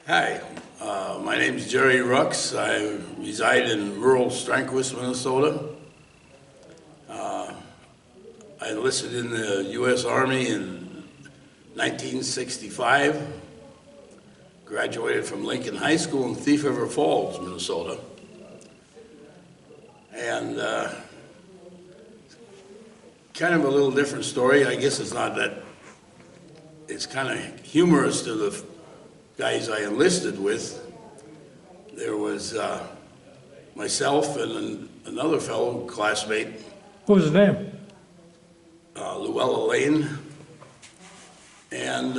Hi, my name is Jerry Rux. I reside in rural Stranquist, Minnesota. I enlisted in the U.S. Army in 1965, graduated from Lincoln High School in Thief River Falls, Minnesota. And kind of a little different story. I guess it's not that, it's kind of humorous to the guys I enlisted with. There was myself and another fellow classmate. What was his name? Llewellyn Lane. And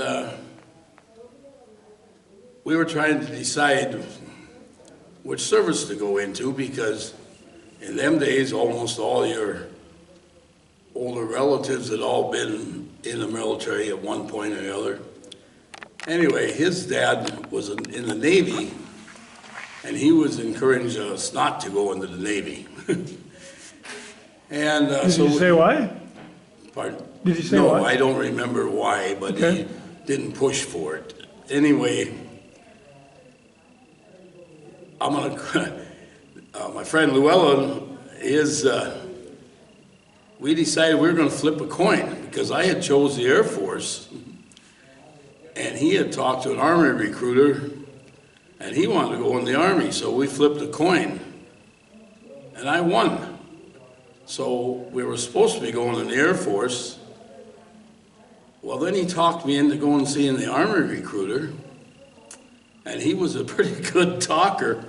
we were trying to decide which service to go into, because in them days almost all your older relatives had all been in the military at one point or another. Anyway, his dad was in the Navy, and he was encouraging us not to go into the Navy. And Did you say why? Pardon? Did you say no, why? I don't remember why, but Okay. he didn't push for it. Anyway, I'm gonna. My friend Llewellyn is. We decided we were going to flip a coin, because I had chose the Air Force, and he had talked to an Army recruiter, and he wanted to go in the Army, so we flipped a coin, and I won. So we were supposed to be going in the Air Force. Well, then he talked me into going and seeing the Army recruiter, and he was a pretty good talker.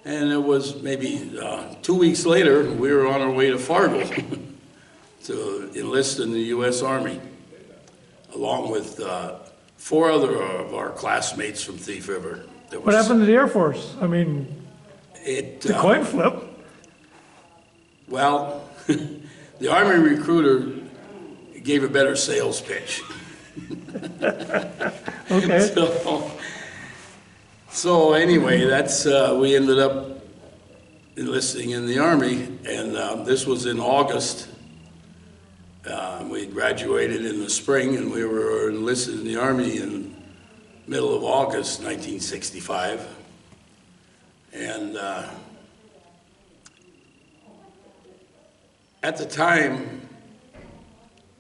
And it was maybe 2 weeks later, we were on our way to Fargo to enlist in the U.S. Army, along with 4 other of our classmates from Thief River. What happened to the Air Force? I mean, the coin flip. Well, the Army recruiter gave a better sales pitch. Okay. So anyway, that's we ended up enlisting in the Army, and this was in August. We graduated in the spring, and we were enlisted in the Army in middle of August 1965. And at the time,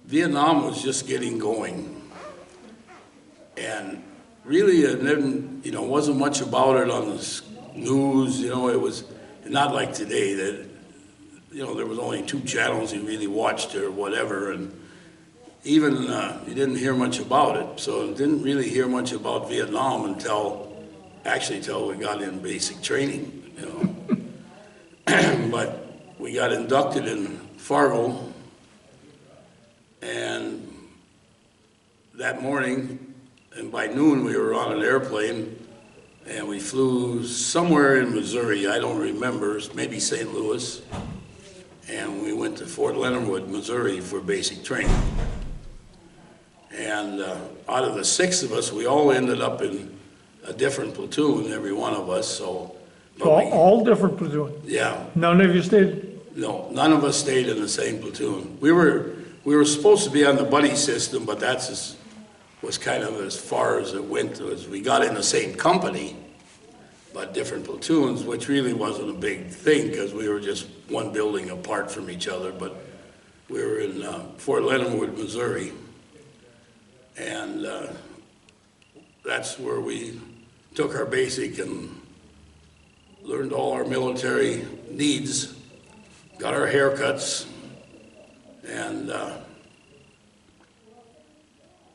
Vietnam was just getting going, and really, wasn't much about it on the news. It was not like today that, there was only 2 channels you really watched or whatever, and even you didn't hear much about it. So didn't really hear much about Vietnam until we got in basic training, But we got inducted in Fargo, and that morning, and by noon, we were on an airplane, and we flew somewhere in Missouri. I don't remember, maybe St. Louis. And we went to Fort Leonard Wood, Missouri for basic training. And out of the 6 of us, we all ended up in a different platoon, every one of us. So All different platoon? Yeah. None of you stayed? No, none of us stayed in the same platoon. We were supposed to be on the buddy system, but was kind of as far as it went. As we got in the same company, but different platoons, which really wasn't a big thing, because we were just one building apart from each other. But we were in Fort Leonard Wood, Missouri, and that's where we took our basic and learned all our military needs, got our haircuts, and of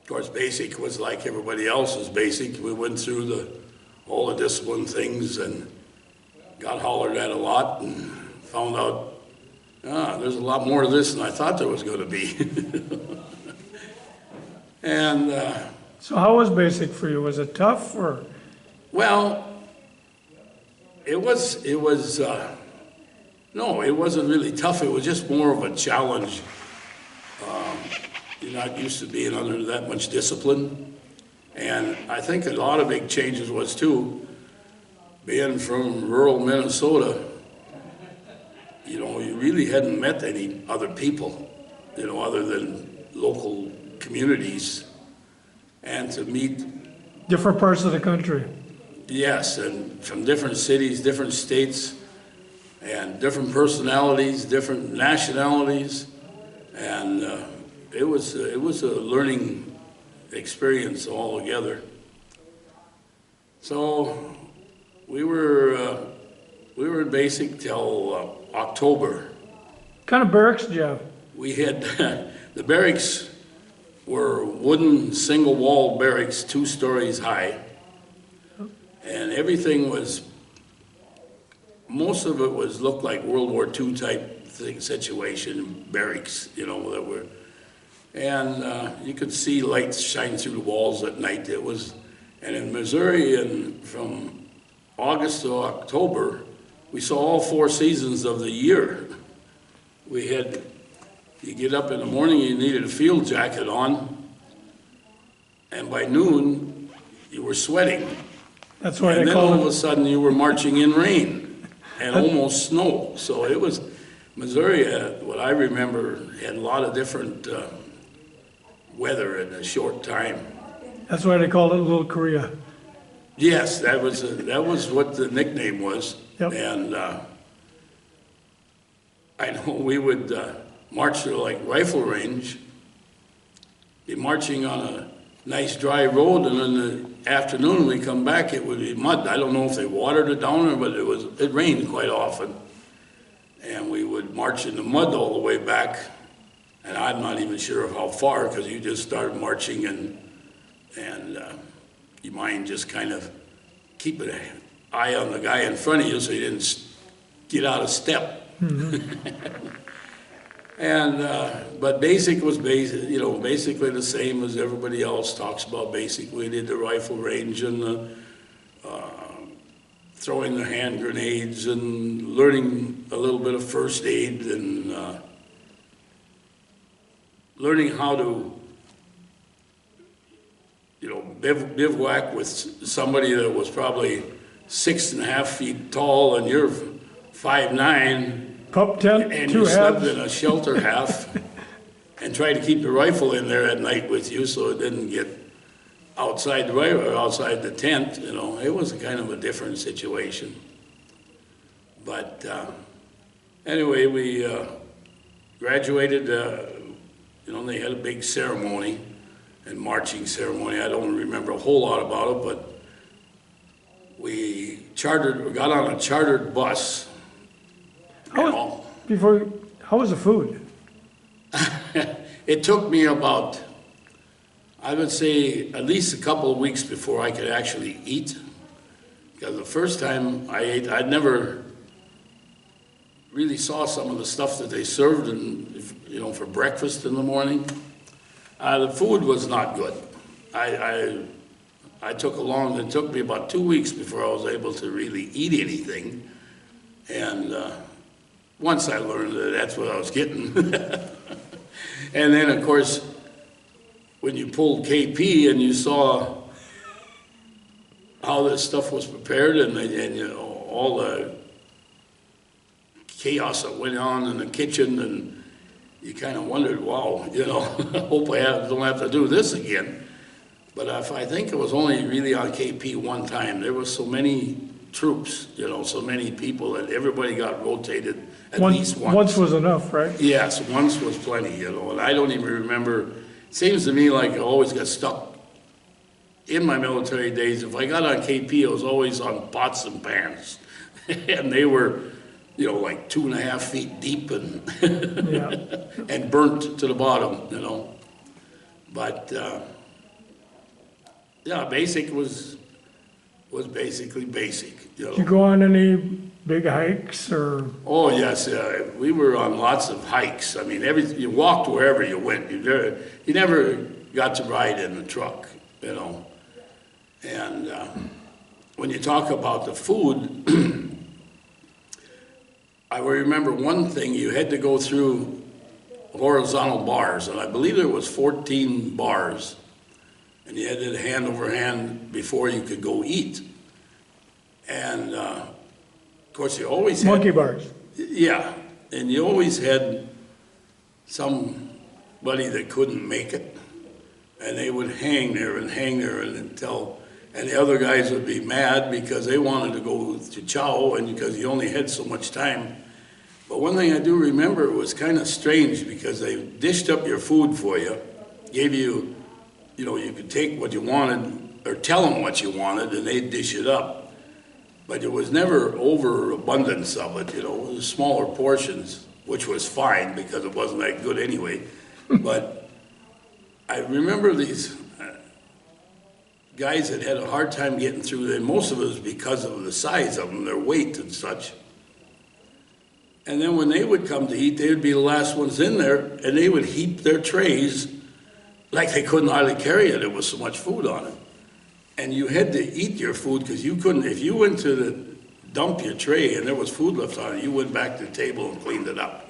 course, basic was like everybody else's basic. We went through all the discipline things and got hollered at a lot, and found out, there's a lot more to this than I thought there was going to be. And So how was basic for you? Was it tough, or? well, no, it wasn't really tough. It was just more of a challenge. You're not used to being under that much discipline. And I think a lot of big changes was too, being from rural Minnesota, you really hadn't met any other people, other than local communities. And to meet Different parts of the country. Yes, and from different cities, different states, and different personalities, different nationalities, and it was a learning experience altogether. So we were in basic till October. What kind of barracks did you have? We had the barracks were wooden single-wall barracks, 2 stories high, and everything was. Most of it looked like World War II type situation, barracks, you know, that were, and you could see lights shine through the walls at night. It was, and in Missouri, and from August to October, we saw all 4 seasons of the year. We had, you get up in the morning, you needed a field jacket on, and by noon, you were sweating. That's why And they then all call of a it, sudden, you were marching in rain and almost snow. So it was, Missouri, what I remember, had a lot of different weather in a short time. that's why they called it Little Korea. Yes, that was what the nickname was. Yep. And I know we would march to like rifle range, be marching on a nice dry road, and in the afternoon when we come back, it would be mud. I don't know if they watered it down, but it rained quite often. And we would march in the mud all the way back, and I'm not even sure of how far, because you just started marching, and your mind just kind of keep an eye on the guy in front of you so you didn't get out of step. Mm-hmm. And but basic was basic, you know, basically the same as everybody else talks about basic. We did the rifle range and the throwing the hand grenades and learning a little bit of first aid and learning how to, you know, bivouac with somebody that was probably 6.5 feet tall and you're 5'9". Pup tent, And 2 you slept halves. in a shelter half and tried to keep the rifle in there at night with you so it didn't get outside the rifle or outside the tent, you know. It was kind of a different situation. But anyway, we graduated, you know, they had a big ceremony and marching ceremony. I don't remember a whole lot about it, but we got on a chartered bus. How was the food? It took me about, I would say, at least a couple of weeks before I could actually eat. Because the first time I ate, I never really saw some of the stuff that they served, you know, for breakfast in the morning. The food was not good. It took me about 2 weeks before I was able to really eat anything. And once I learned that that's what I was getting. And then, of course, when you pulled KP and you saw how this stuff was prepared and you know, all the chaos that went on in the kitchen, and you kind of wondered, wow, you know, I hope I don't have to do this again. But I think it was only really on KP one time. There was so many troops, you know, so many people that everybody got rotated at least once. Once was enough, right? Yes, once was plenty, you know, and I don't even remember. It seems to me like I always got stuck in my military days. If I got on KP, I was always on pots and pans. And they were, you know, like 2.5 feet deep and, Yeah. and burnt to the bottom, you know. But, yeah, basic was basically basic, you know. Did you go on any big hikes or? Oh, yes, we were on lots of hikes. I mean, you walked wherever you went. You never got to ride in a truck, you know. And when you talk about the food, I remember one thing, you had to go through horizontal bars, and I believe there was 14 bars, and you had to hand over hand before you could go eat. And of course, you always had Monkey bars. Yeah, and you always had somebody that couldn't make it, and they would hang there and until And the other guys would be mad because they wanted to go to chow and because you only had so much time. But one thing I do remember, it was kind of strange because they dished up your food for you, gave you, you could take what you wanted or tell them what you wanted and they'd dish it up. But it was never overabundance of it, it was smaller portions, which was fine because it wasn't that good anyway. But I remember these guys that had a hard time getting through there. Most of it was because of the size of them, their weight and such. And then when they would come to eat, they would be the last ones in there, and they would heap their trays like they couldn't hardly carry it. There was so much food on it. And you had to eat your food because you couldn't, if you went to dump your tray and there was food left on it, you went back to the table and cleaned it up.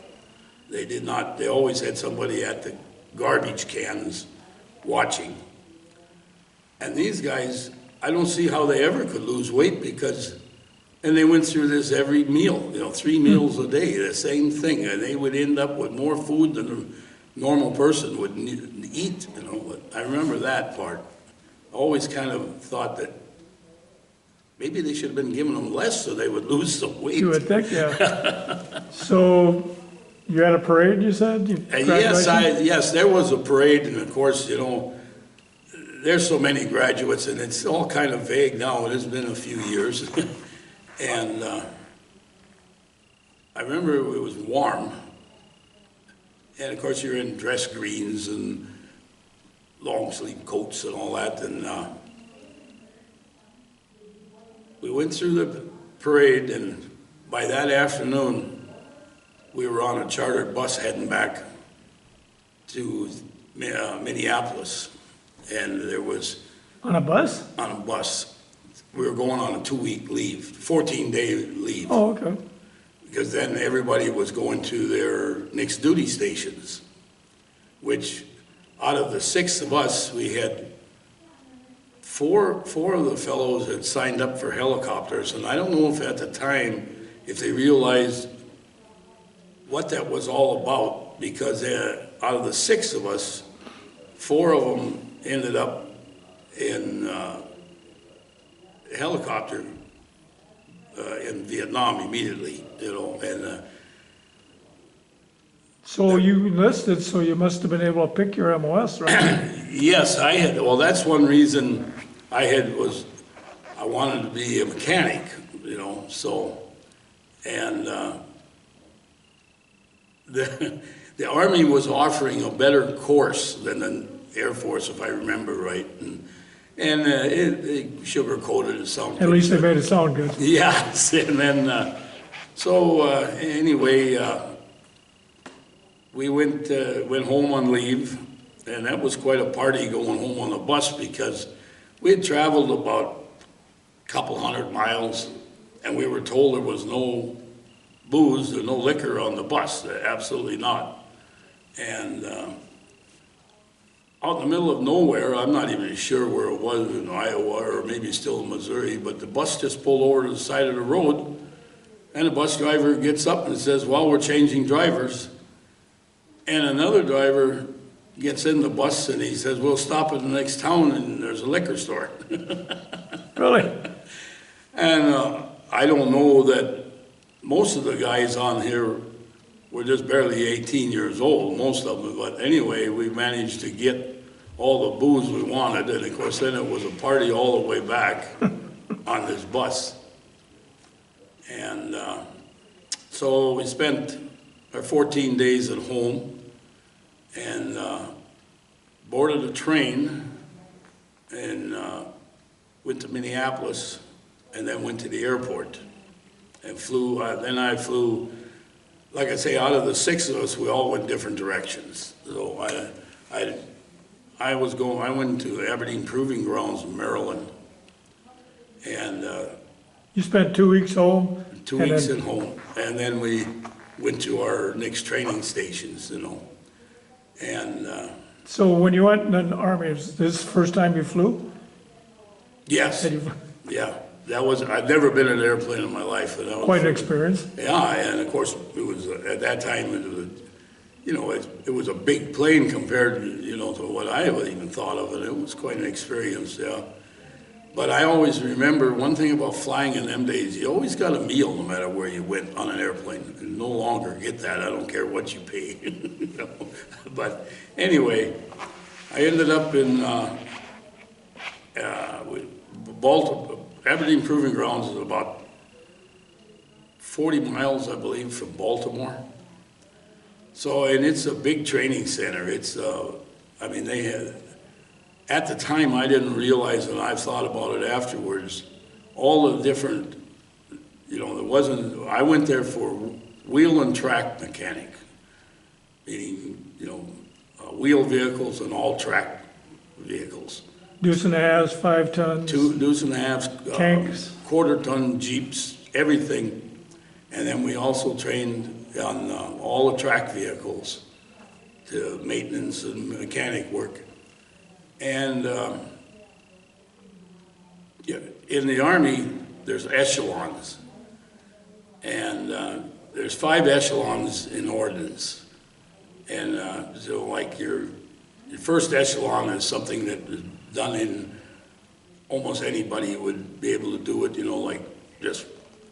They did not, they always had somebody at the garbage cans watching. And these guys, I don't see how they ever could lose weight because, and they went through this every meal, 3 meals a day, the same thing. And they would end up with more food than a normal person would eat, But I remember that part. I always kind of thought that maybe they should have been giving them less so they would lose some weight. You would think, yeah. So you had a parade, you said? Yes, there was a parade, and of course, there's so many graduates, and it's all kind of vague now. It has been a few years. And I remember it was warm. And of course, you're in dress greens and long sleeve coats and all that. And we went through the parade, and by that afternoon, we were on a chartered bus heading back to Minneapolis. And there was... On a bus? On a bus. We were going on a 2-week leave, 14-day leave. Oh, okay. Because then everybody was going to their next duty stations, which out of the 6 of us, we had four of the fellows had signed up for helicopters. And I don't know if at the time, if they realized what that was all about, because out of the 6 of us, 4 of them ended up in helicopter in Vietnam immediately, and so you enlisted, so you must have been able to pick your MOS, right? Yes, I had. Well, that's one reason I wanted to be a mechanic, so, and the Army was offering a better course than the Air Force, if I remember right, and it sugar-coated it sounded. At least they made it sound good. Yes, and then, anyway, we went home on leave, and that was quite a party going home on the bus because we had traveled about a couple 100 miles, and we were told there was no booze or no liquor on the bus, absolutely not. And out in the middle of nowhere, I'm not even sure where it was, in Iowa or maybe still in Missouri, but the bus just pulled over to the side of the road, and the bus driver gets up and says, well, we're changing drivers. And another driver gets in the bus and he says, we'll stop at the next town and there's a liquor store. Really? And I don't know that most of the guys on here were just barely 18 years old, most of them. But anyway, we managed to get all the booze we wanted. And of course, then it was a party all the way back on this bus. And so we spent our 14 days at home and boarded a train and went to Minneapolis and then went to the airport and flew. Then I flew, like I say, out of the 6 of us, we all went different directions. So I went to Aberdeen Proving Grounds in Maryland, and you spent 2 weeks home? 2 weeks at home, and then we went to our next training stations, and so when you went in the Army, was this the first time you flew? Yes, yeah. I'd never been in an airplane in my life. And that was quite an experience. Yeah, and of course, it was, at that time, it was a big plane compared to, to what I ever even thought of, and it was quite an experience, yeah. But I always remember one thing about flying in them days, you always got a meal no matter where you went on an airplane. You can no longer get that, I don't care what you pay. You know? But anyway, I ended up in Baltimore. Aberdeen Proving Grounds is about 40 miles, I believe, from Baltimore. So, and it's a big training center. It's, I mean, they had, at the time I didn't realize, and I've thought about it afterwards, all the different, you know, there wasn't, I went there for wheel and track mechanic, meaning, you know, wheel vehicles and all track vehicles. Deuce and a halves, 5 tons. Deuce and a halves, tanks, quarter-ton Jeeps, everything. And then we also trained on all the track vehicles to maintenance and mechanic work. And yeah, in the Army, there's echelons. And there's 5 echelons in ordnance. And so like your first echelon is something that is done in almost anybody would be able to do it, you know, like just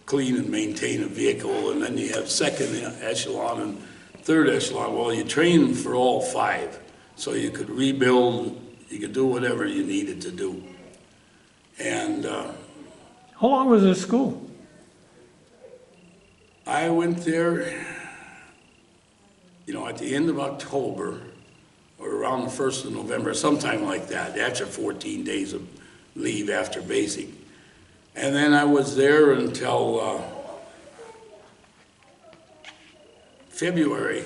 clean and maintain a vehicle. And then you have second echelon and third echelon. Well, you train for all 5. So you could rebuild, you could do whatever you needed to do. And how long was this school? I went there, you know, at the end of October or around the 1st of November, sometime like that, after 14 days of leave after basic. And then I was there until February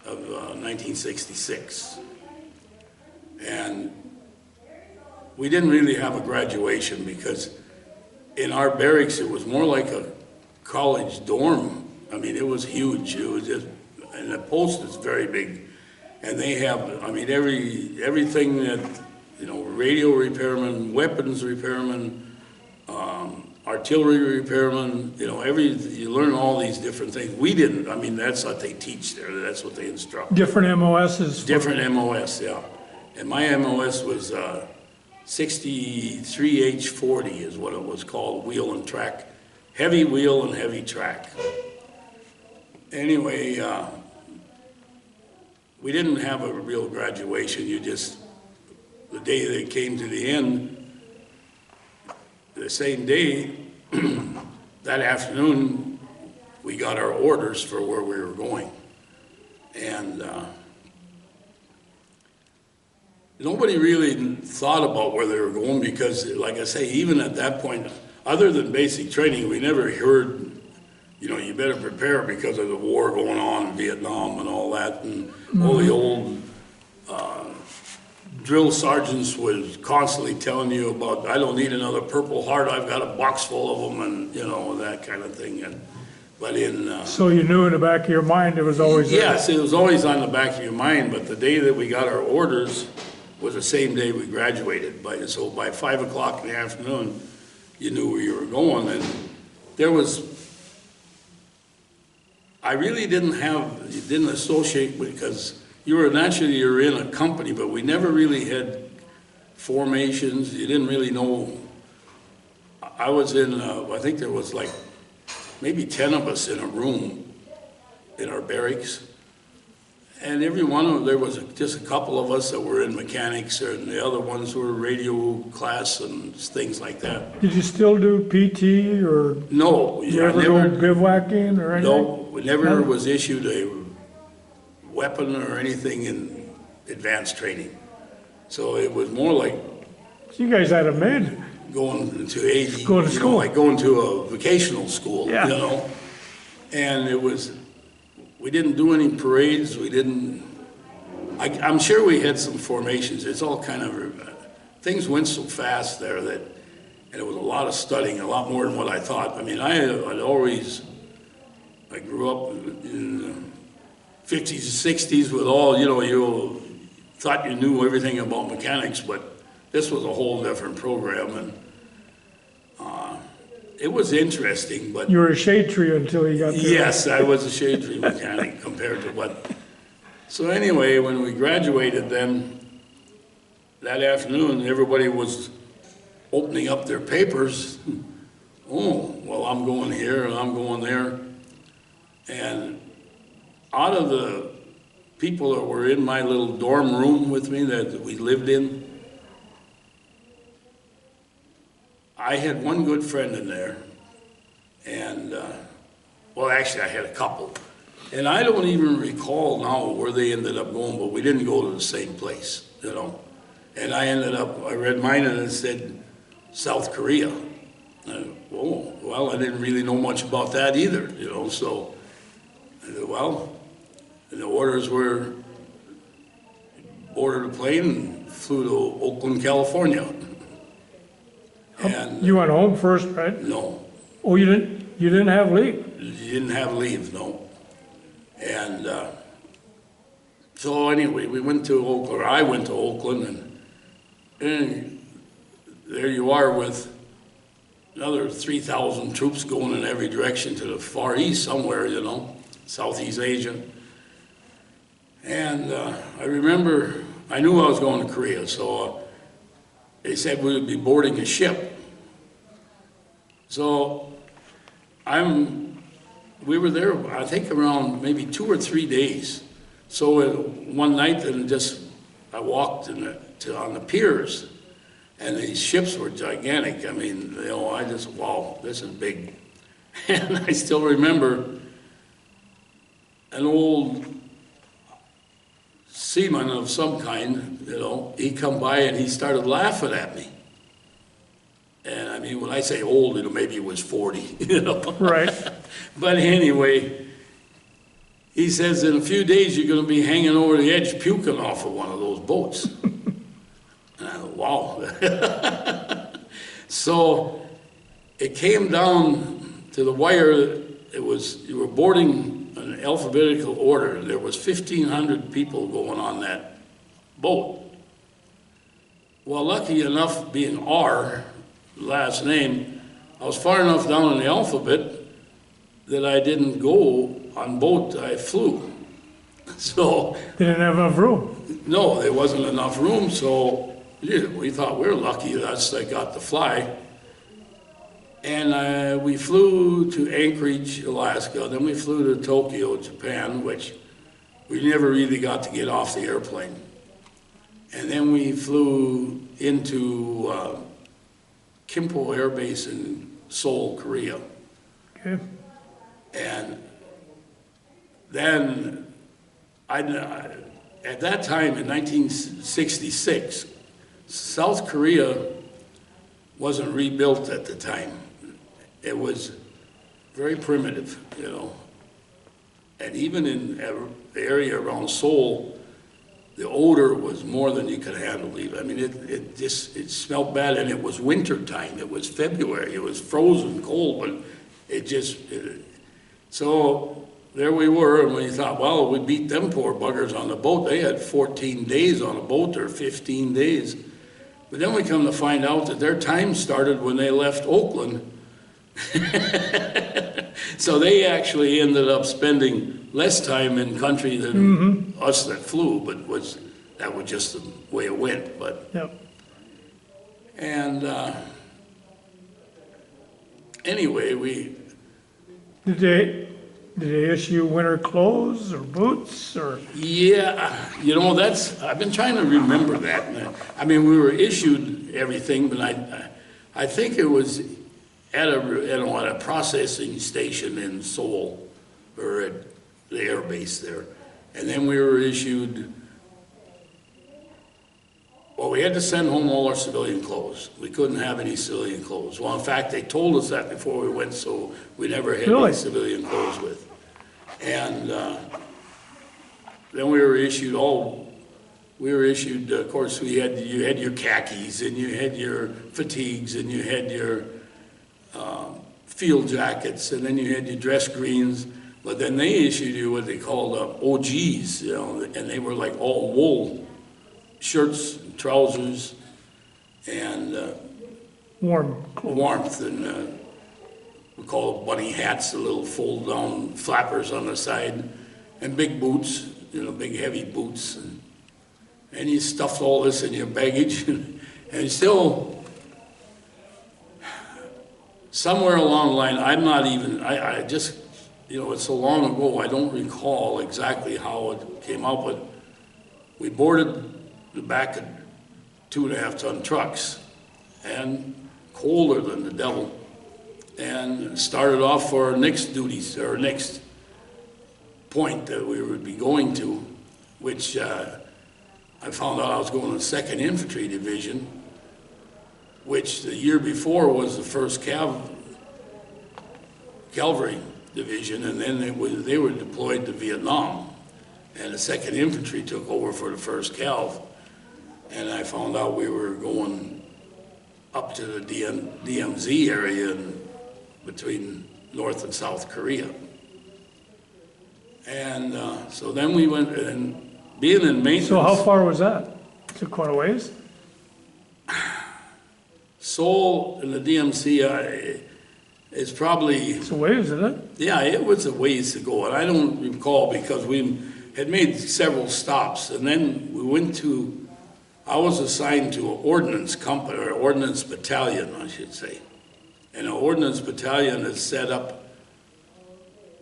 of 1966. And we didn't really have a graduation because in our barracks, it was more like a college dorm. I mean, it was huge. It was just, and the post is very big. And they have, I mean, everything that, you know, radio repairman, weapons repairman, artillery repairman, you know, you learn all these different things. We didn't, I mean, that's what they teach there. That's what they instruct. Different MOSs? Different MOS, yeah. And my MOS was 63H40 is what it was called, wheel and track. Heavy wheel and heavy track. Anyway, we didn't have a real graduation. You just, the day they came to the end, the same day, that afternoon, we got our orders for where we were going. And nobody really thought about where they were going because, like I say, even at that point, other than basic training, we never heard, you know, you better prepare because of the war going on in Vietnam and all that. And all the old drill sergeants was constantly telling you about, I don't need another Purple Heart, I've got a box full of them, and, you know, that kind of thing. And, but in... so you knew in the back of your mind it was always there? Yes, it was always on the back of your mind, but the day that we got our orders was the same day we graduated. So by 5 o'clock in the afternoon, you knew where you were going. And there was... I really didn't associate with, because you're in a company, but we never really had formations. You didn't really know. I was in, I think there was like maybe 10 of us in a room in our barracks. And every one of them, there was just a couple of us that were in mechanics, and the other ones were radio class and things like that. Did you still do PT or? No. Did you ever go bivouacking or anything? No, we never was issued a weapon or anything in advanced training. So it was more like... So you guys had a mid. Going to AD, going to school. Know, like going to a vocational school, yeah. You know? And it was, we didn't do any parades, we didn't, I'm sure we had some formations. It's all kind of, things went so fast there that, and it was a lot of studying, a lot more than what I thought. I mean, I grew up in the 50s and 60s with all, you know, you thought you knew everything about mechanics, but this was a whole different program, and it was interesting, but... You were a shade tree until you got there. Yes, I was a shade tree mechanic compared to what... So anyway, when we graduated then, that afternoon, everybody was opening up their papers. Oh, well, I'm going here and I'm going there. And out of the people that were in my little dorm room with me that we lived in, I had one good friend in there. And, well, actually, I had a couple. And I don't even recall now where they ended up going, but we didn't go to the same place, you know. And I read mine and it said South Korea. Oh, well, I didn't really know much about that either, you know, so I said, well, and the orders were boarded a plane and flew to Oakland, California. And You went home first, right? no, Oh, you didn't have leave? you didn't have leave, no. And so anyway, we went to Oakland, or I went to Oakland, and there you are with another 3,000 troops going in every direction to the Far East somewhere, you know, Southeast Asia. And I remember, I knew I was going to Korea, so they said we would be boarding a ship. So we were there, I think around maybe 2 or 3 days. So one night, I walked on the piers, and these ships were gigantic. I mean, you know, wow, this is big. And I still remember an old seaman of some kind, you know, he come by and he started laughing at me. And I mean, when I say old, you know, maybe he was 40, you know. Right. But anyway, he says, in a few days, you're going to be hanging over the edge puking off of one of those boats. And I thought, wow. So it came down to the wire. You were boarding an alphabetical order. There was 1,500 people going on that boat. Well, lucky enough, being R, last name, I was far enough down in the alphabet that I didn't go on boat, I flew. So. They didn't have enough room. No, there wasn't enough room, so yeah, we thought we were lucky that I got to fly. And we flew to Anchorage, Alaska, then we flew to Tokyo, Japan, which we never really got to get off the airplane. And then we flew into Kimpo Air Base in Seoul, Korea. Okay. And then, at that time in 1966, South Korea wasn't rebuilt at the time. It was very primitive, you know. And even in the area around Seoul, the odor was more than you could handle. I mean, it smelled bad, and it was winter time. It was February. It was frozen cold, but so there we were, and we thought, well, we beat them poor buggers on the boat. They had 14 days on a boat, or 15 days. But then we come to find out that their time started when they left Oakland. So they actually ended up spending less time in country than us that flew, but that was just the way it went. But Yep. And anyway, Did they issue winter clothes or boots or? yeah, you know, I've been trying to remember that. I mean, we were issued everything, but I think it was at a processing station in Seoul, or at the air base there. And then we were issued, well, we had to send home all our civilian clothes. We couldn't have any civilian clothes. Well, in fact, they told us that before we went, so we never had Really? any civilian clothes with. And then we were issued, of course, you had your khakis, and you had your fatigues, and you had your field jackets, and then you had your dress greens. But then they issued you what they called OGs, you know, and they were like all wool shirts, and trousers, and warmth, and we call it bunny hats, the little fold-down flappers on the side, and big boots, you know, big heavy boots, and you stuffed all this in your baggage, and still, somewhere along the line, I'm not even, I just, you know, it's so long ago, I don't recall exactly how it came out, but we boarded the back of 2.5-ton trucks and colder than the devil, and started off for our next duties, or next point that we would be going to, which I found out I was going to the 2nd Infantry Division, which the year before was the 1st Cavalry Division, and then they were deployed to Vietnam, and the 2nd Infantry took over for the 1st Cav, and I found out we were going up to the DMZ area between North and South Korea. And so then we went, and being in maintenance. So how far was that? Is it quite a ways? Seoul and the DMC is probably, It's a ways, isn't it? yeah, it was a ways to go. And I don't recall because we had made several stops. And then we went to, I was assigned to an ordnance company, or ordnance battalion, I should say. And an ordnance battalion is set up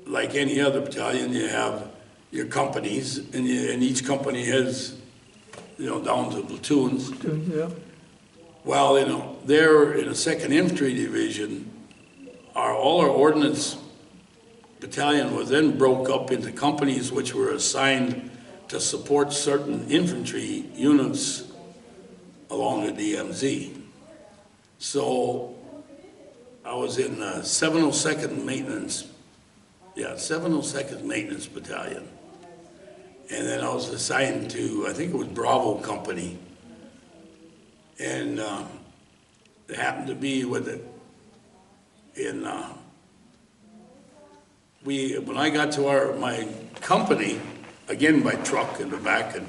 like any other battalion. You have your companies, and each company has, you know, down to platoons. Yeah. Well, you know, there in a 2nd Infantry Division, all our ordnance battalion was then broke up into companies which were assigned to support certain infantry units along the DMZ. So I was in 702nd Maintenance, 702nd Maintenance Battalion. And then I was assigned to, I think it was Bravo Company. And it happened to be with it in, when I got to my company, again by truck in the back, and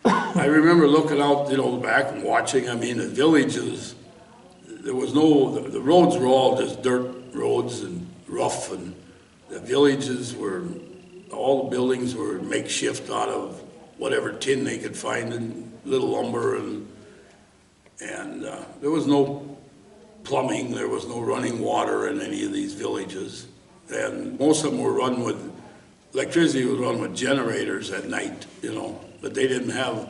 I remember looking out, you know, the back and watching. I mean, the villages, there was the roads were all just dirt roads and rough, and the villages were, all the buildings were makeshift out of whatever tin they could find and little lumber, and there was no plumbing, there was no running water in any of these villages. And most of them were run with, electricity was run with generators at night, you know, but they didn't have,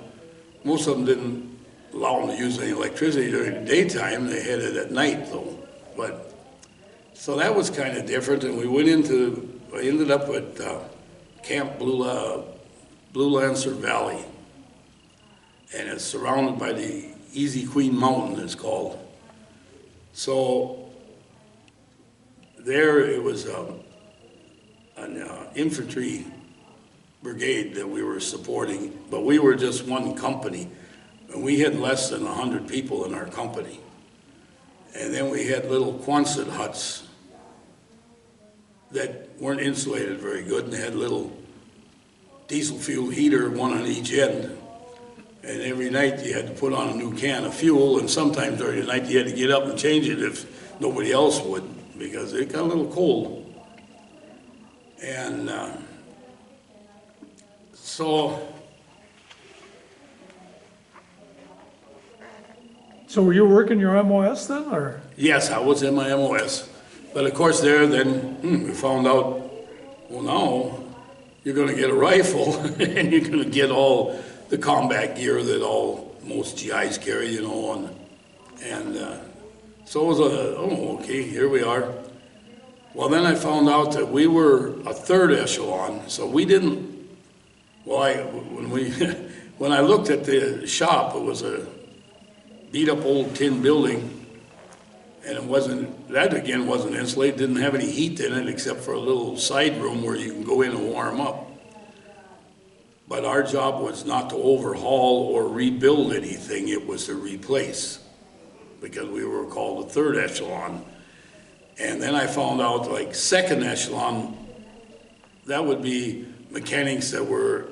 most of them didn't allow them to use any electricity during the daytime, they had it at night though. But, so that was kind of different, and we went into, I ended up at Camp Blue Lancer Valley, and it's surrounded by the Easy Queen Mountain, it's called. So there it was an infantry brigade that we were supporting, but we were just one company, and we had less than 100 people in our company. And then we had little Quonset huts that weren't insulated very good, and they had little diesel fuel heater, one on each end. And every night you had to put on a new can of fuel, and sometimes during the night you had to get up and change it if nobody else would, because it got a little cold. And so were you working your MOS then, or? yes, I was in my MOS. But of course there then, we found out, well now, you're gonna get a rifle and you're gonna get all the combat gear that most GIs carry, you know, and so it was okay, here we are. Well, then I found out that we were a 3rd echelon, so we didn't, when I looked at the shop, it was a beat up old tin building, and that again wasn't insulated, didn't have any heat in it except for a little side room where you can go in and warm up. But our job was not to overhaul or rebuild anything, it was to replace, because we were called the 3rd echelon. And then I found out like 2nd echelon, that would be mechanics that were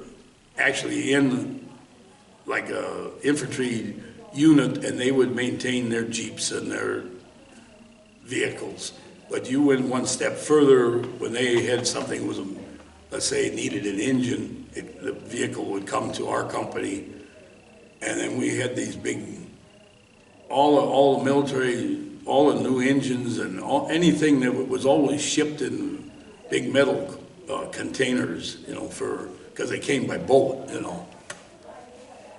actually in like a infantry unit, and they would maintain their Jeeps and their vehicles. But you went one step further when they had something was, let's say it needed an engine, the vehicle would come to our company, and then we had these big, all the military, all the new engines and anything that was always shipped in big metal containers, you know, because they came by boat, you know.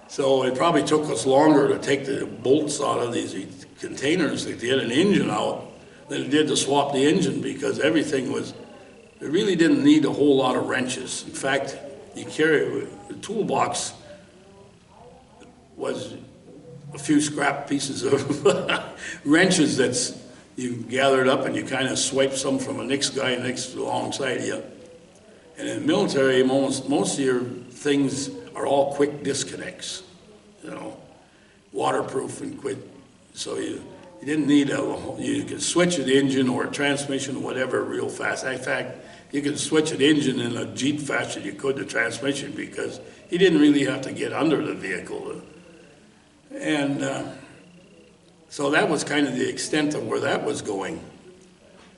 So it probably took us longer to take the bolts out of these containers to get an engine out than it did to swap the engine, because everything was, it really didn't need a whole lot of wrenches. In fact, you carry, the toolbox was a few scrap pieces of wrenches that's you gathered up and you kind of swipe some from the next guy next alongside you. And in the military, most of your things are all quick disconnects, you know, waterproof and quick. So you didn't need you could switch an engine or a transmission or whatever real fast. In fact, you could switch an engine in a Jeep faster than you could the transmission, because you didn't really have to get under the vehicle. And so that was kind of the extent of where that was going.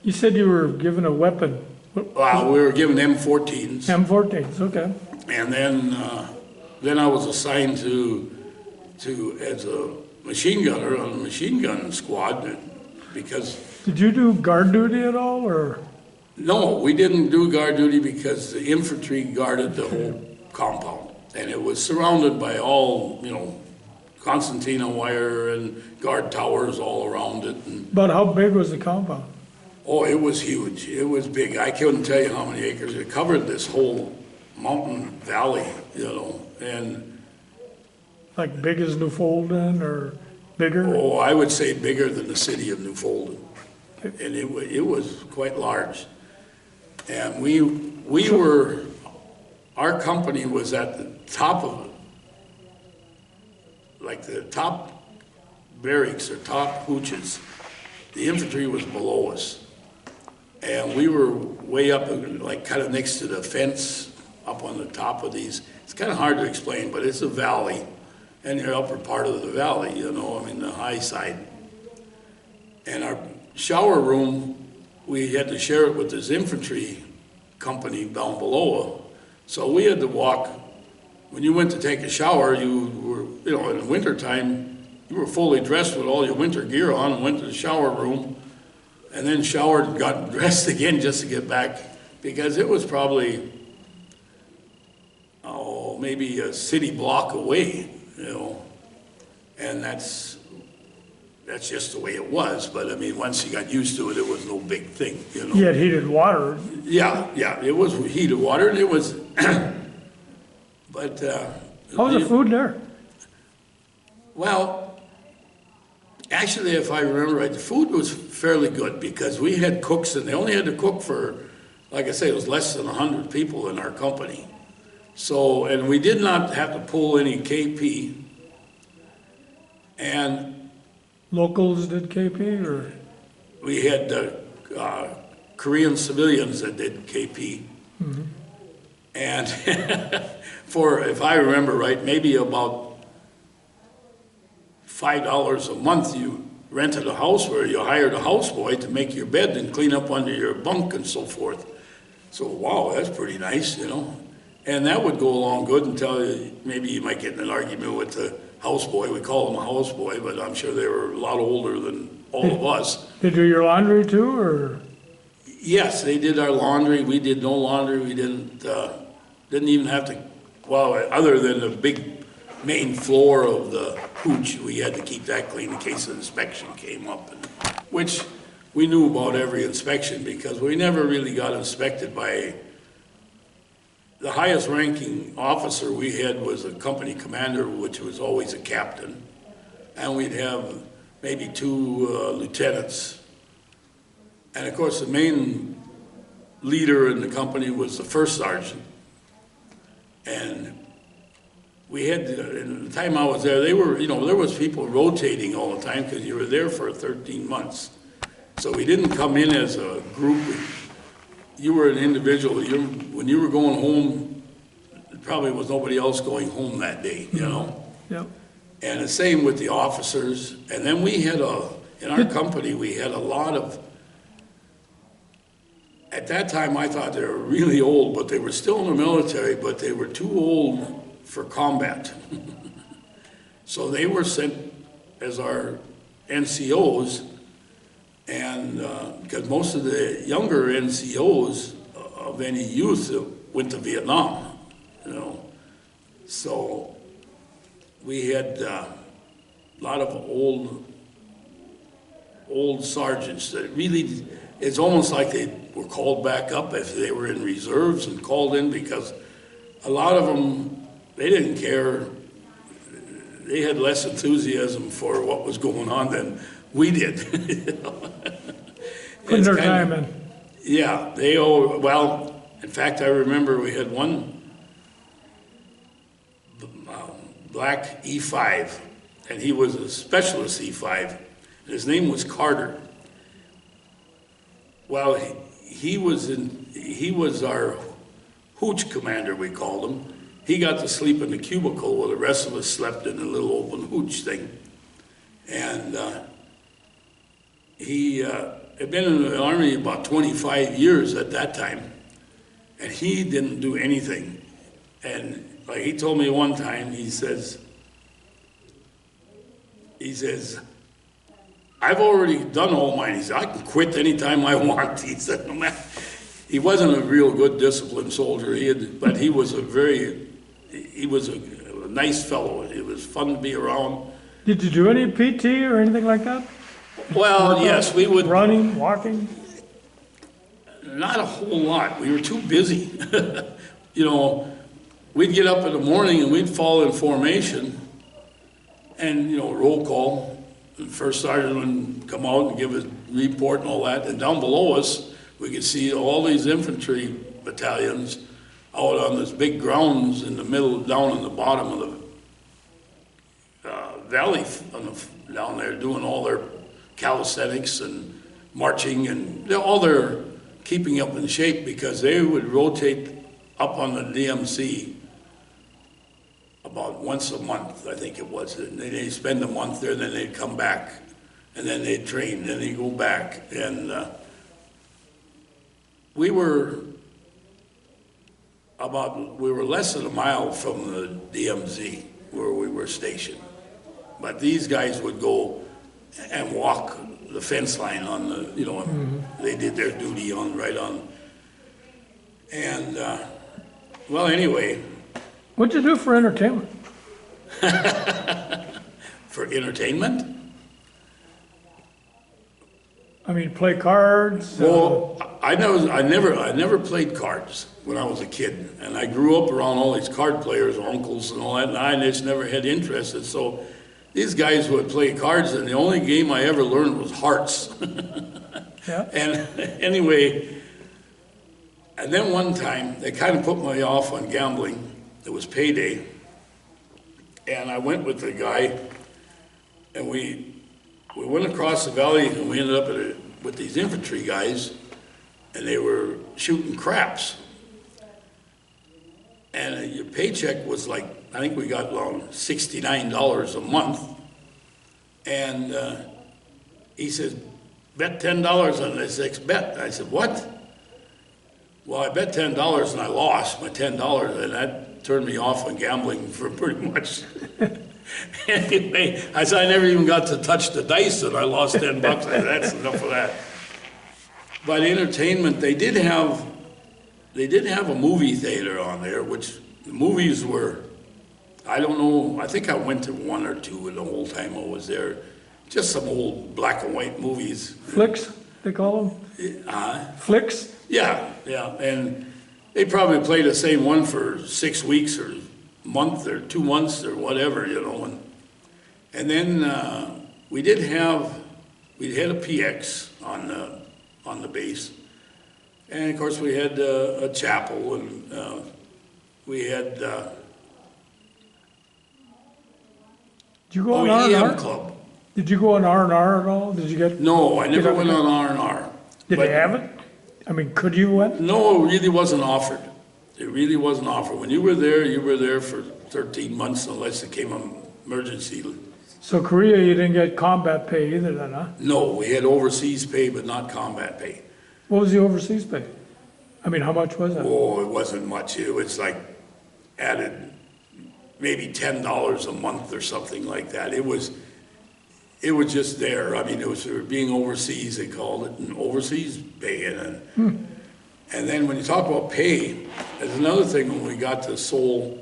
You said you were given a weapon. Well, we were given M14s. M14s, okay. And then I was assigned to as a machine gunner on the machine gun squad, because... Did you do guard duty at all, or? No, we didn't do guard duty because the infantry guarded the whole compound. And it was surrounded by all, you know, concertina wire and guard towers all around it. And, But how big was the compound? oh, it was huge. It was big. I couldn't tell you how many acres. It covered this whole mountain valley, you know, and... Like big as Newfoundland or bigger? Oh, I would say bigger than the city of Newfoundland. And it was quite large. And we were, our company was at the top of it, like the top barracks or top hooches. The infantry was below us. And we were way up, like kind of next to the fence, up on the top of these. It's kind of hard to explain, but it's a valley. And the upper part of the valley, you know, I mean, the high side. And our shower room, we had to share it with this infantry company down below. So we had to walk. When you went to take a shower, you were, you know, in the wintertime, you were fully dressed with all your winter gear on and went to the shower room and then showered and got dressed again just to get back, because it was probably, oh, maybe a city block away, you know, and that's just the way it was. But I mean, once you got used to it, it was no big thing, you know. You had heated water. Yeah, it was heated water, and it was, but. How was the food there? Well, actually, if I remember right, the food was fairly good, because we had cooks, and they only had to cook for, like I say, it was less than 100 people in our company. So, and we did not have to pull any KP. And Locals did KP, or? we had Korean civilians that did KP. Mm-hmm. And for, if I remember right, maybe about $5 a month, you rented a house where you hired a houseboy to make your bed and clean up under your bunk and so forth. So, wow, that's pretty nice, you know. And that would go along good until maybe you might get in an argument with the houseboy. We call him a houseboy, but I'm sure they were a lot older than all of us. They do your laundry too, or? Yes, they did our laundry. We did no laundry. We didn't even have to, well, other than the big main floor of the hooch, we had to keep that clean in case an inspection came up, which we knew about every inspection, because we never really got inspected by, the highest ranking officer we had was a company commander, which was always a captain. And we'd have maybe 2 lieutenants. And of course, the main leader in the company was the first sergeant. And we had, in the time I was there, they were, you know, there was people rotating all the time, because you were there for 13 months. So we didn't come in as a group. You were an individual. When you were going home, there probably was nobody else going home that day, you know? Yep. And the same with the officers. And then we had in our company, we had a lot of, at that time I thought they were really old, but they were still in the military, but they were too old for combat. So they were sent as our NCOs because most of the younger NCOs of any youth went to Vietnam, you know. So we had a lot of old sergeants that really, it's almost like they were called back up if they were in reserves and called in, because a lot of them, they didn't care. They had less enthusiasm for what was going on than we did. You know? Putting their time in. Yeah, well, in fact, I remember we had one black E5, and he was a specialist E5, and his name was Carter. Well, he was our hooch commander, we called him. He got to sleep in the cubicle while the rest of us slept in the little open hooch thing. And he had been in the Army about 25 years at that time, and he didn't do anything. And like he told me one time, he says, I've already done all mine. He said, I can quit anytime I want. He said, no matter. He wasn't a real good disciplined soldier, but he was a nice fellow. It was fun to be around. Did you do any PT or anything like that? Well, yes, we would. Running, walking? Not a whole lot. We were too busy. You know, we'd get up in the morning and we'd fall in formation and, you know, roll call. The first sergeant would come out and give his report and all that. And down below us, we could see all these infantry battalions out on this big grounds in the middle, down in the bottom of the valley, down there doing all their calisthenics and marching and all their keeping up in shape, because they would rotate up on the DMC about once a month, I think it was. And they'd spend a month there, then they'd come back, and then they'd train, then they'd go back. And we were less than a mile from the DMZ where we were stationed. But these guys would go and walk the fence line on the, you know, they did their duty right on. And, well, anyway. What'd you do for entertainment? For entertainment? I mean, play cards? Well, I never played cards when I was a kid. And I grew up around all these card players, uncles and all that, and I just never had interest. And so these guys would play cards, and the only game I ever learned was hearts. Yeah. And anyway, and then one time, they kind of put me off on gambling. It was payday. And I went with the guy, and we went across the valley, and we ended up with these infantry guys, and they were shooting craps. And your paycheck was like, I think we got around $69 a month. And he said, bet $10 on this next bet. I said, what? Well, I bet $10 and I lost my $10, and that turned me off on gambling for pretty much. Anyway, I said I never even got to touch the dice, and I lost $10. I said, that's enough of that. But entertainment, they did have a movie theater on there, which the movies were, I don't know, I think I went to one or two in the whole time I was there. Just some old black and white movies. Flicks, they call them? Flicks? Yeah, and they probably played the same one for 6 weeks or a month or 2 months or whatever, you know. And then we had a PX on the base. And of course we had a chapel, and we had Did you go on R&R? EM Club. Did you go on R&R at all? Did you get? No, I never went on R&R. Did they have it? I mean, could you went? No, it really wasn't offered. It really wasn't offered. When you were there for 13 months unless it came an emergency. So Korea, you didn't get combat pay either then, huh? No, we had overseas pay, but not combat pay. What was the overseas pay? I mean, how much was that? Oh, it wasn't much. It was like added maybe $10 a month or something like that. It it was just there. I mean, it was being overseas, they called it, and overseas paying. And then when you talk about pay, there's another thing when we got to Seoul,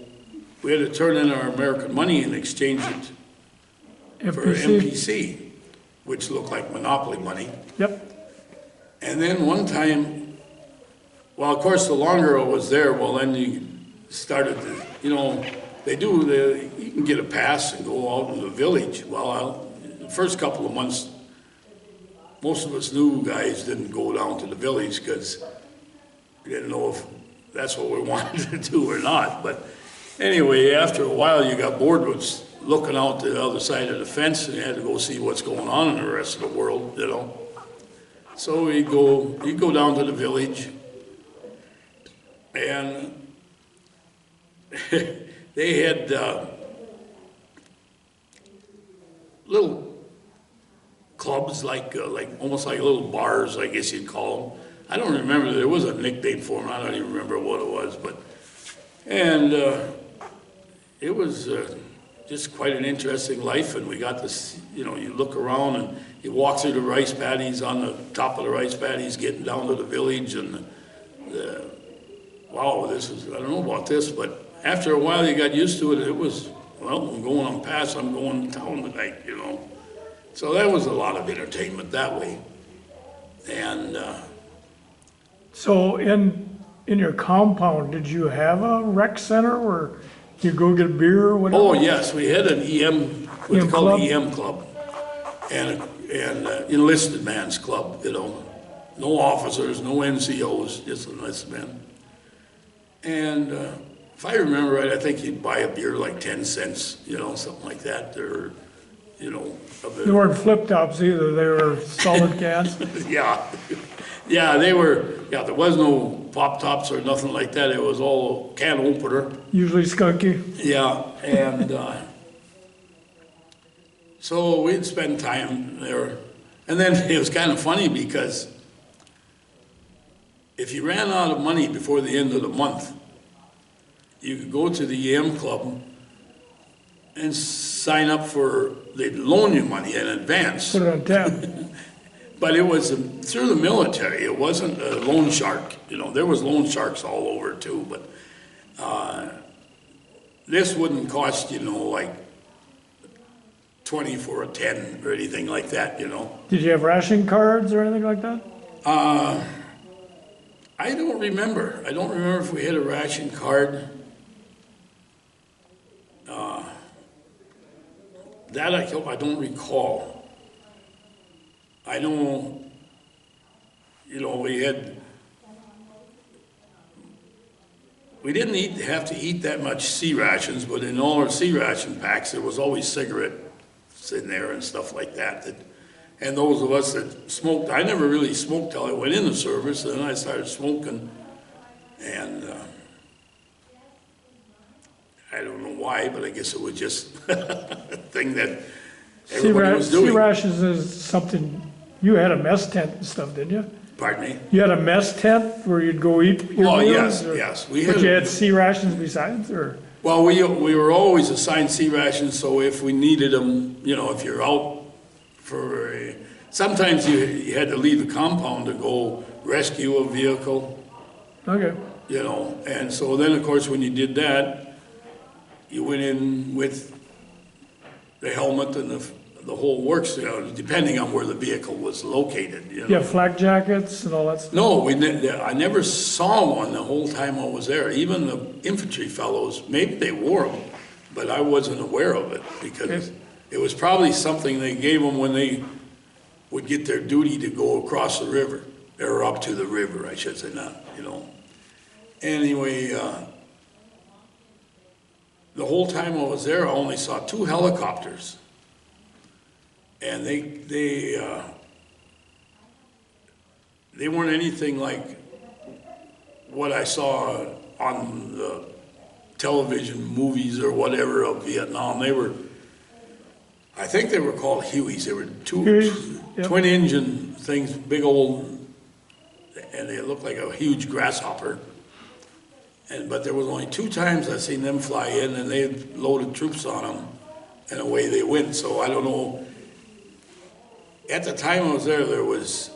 we had to turn in our American money and exchange it for MPC, which looked like monopoly money. Yep. And then one time, well, of course, the longer I was there, well, then you started to, you know, you can get a pass and go out in the village. Well, the first couple of months, most of us new guys didn't go down to the village because we didn't know if that's what we wanted to do or not. But anyway, after a while, you got bored with looking out the other side of the fence and you had to go see what's going on in the rest of the world, you know. So you go down to the village, and they had little clubs, like almost like little bars, I guess you'd call them. I don't remember. There was a nickname for them. I don't even remember what it was, and it was just quite an interesting life. And we got to see, you know, you look around and you walk through the rice paddies, on the top of the rice paddies, getting down to the village, and wow, I don't know about this, but after a while you got used to it. It was, well, I'm going on past, I'm going to town tonight, you know. So that was a lot of entertainment that way. And So in your compound, did you have a rec center where you go get a beer or whatever? oh yes, we had an EM, what's EM called club? EM club, and enlisted man's club, you know. No officers, no NCOs, just enlisted men. And if I remember right, I think you'd buy a beer like 10 cents, you know, something like that, or, you know. They weren't flip tops either, they were solid cans. Yeah, yeah, they were, yeah, there was no pop tops or nothing like that. It was all can opener. Usually skunky. Yeah, and so we'd spend time there. And then it was kind of funny because if you ran out of money before the end of the month, you could go to the EM club and sign up for, they'd loan you money in advance. Put it on tap. But it was through the military. It wasn't a loan shark. You know, there was loan sharks all over too, but this wouldn't cost, you know, like 20 for a 10 or anything like that, you know. Did you have ration cards or anything like that? I don't remember. I don't remember if we had a ration card. That I don't recall. I know, you know, we didn't have to eat that much C rations, but in all our C ration packs, there was always cigarettes in there and stuff like that. And those of us that smoked, I never really smoked till I went in the service, and then I started smoking, and I don't know why, but I guess it was just a thing that everybody was doing. C rations is something, you had a mess tent and stuff, didn't you? Pardon me? You had a mess tent where you'd go eat your Oh, meals? yes. But you had C rations besides, or? Well, we were always assigned C rations, so if we needed them, you know, if you're out for sometimes you had to leave the compound to go rescue a vehicle. Okay. You know, and so then, of course, when you did that, you went in with the helmet and the whole works, you know, depending on where the vehicle was located, you know. You have flak jackets and all that stuff? No, I never saw one the whole time I was there. Even the infantry fellows, maybe they wore them, but I wasn't aware of it because it was probably something they gave them when they would get their duty to go across the river, or up to the river, I should say, not, you know. Anyway, the whole time I was there, I only saw 2 helicopters. And they weren't anything like what I saw on the television movies or whatever of Vietnam. I think they were called Hueys. They were twin engine things, big old, and they looked like a huge grasshopper. But there was only 2 times I seen them fly in, and they loaded troops on them, and away they went. So I don't know. at the time I was there was,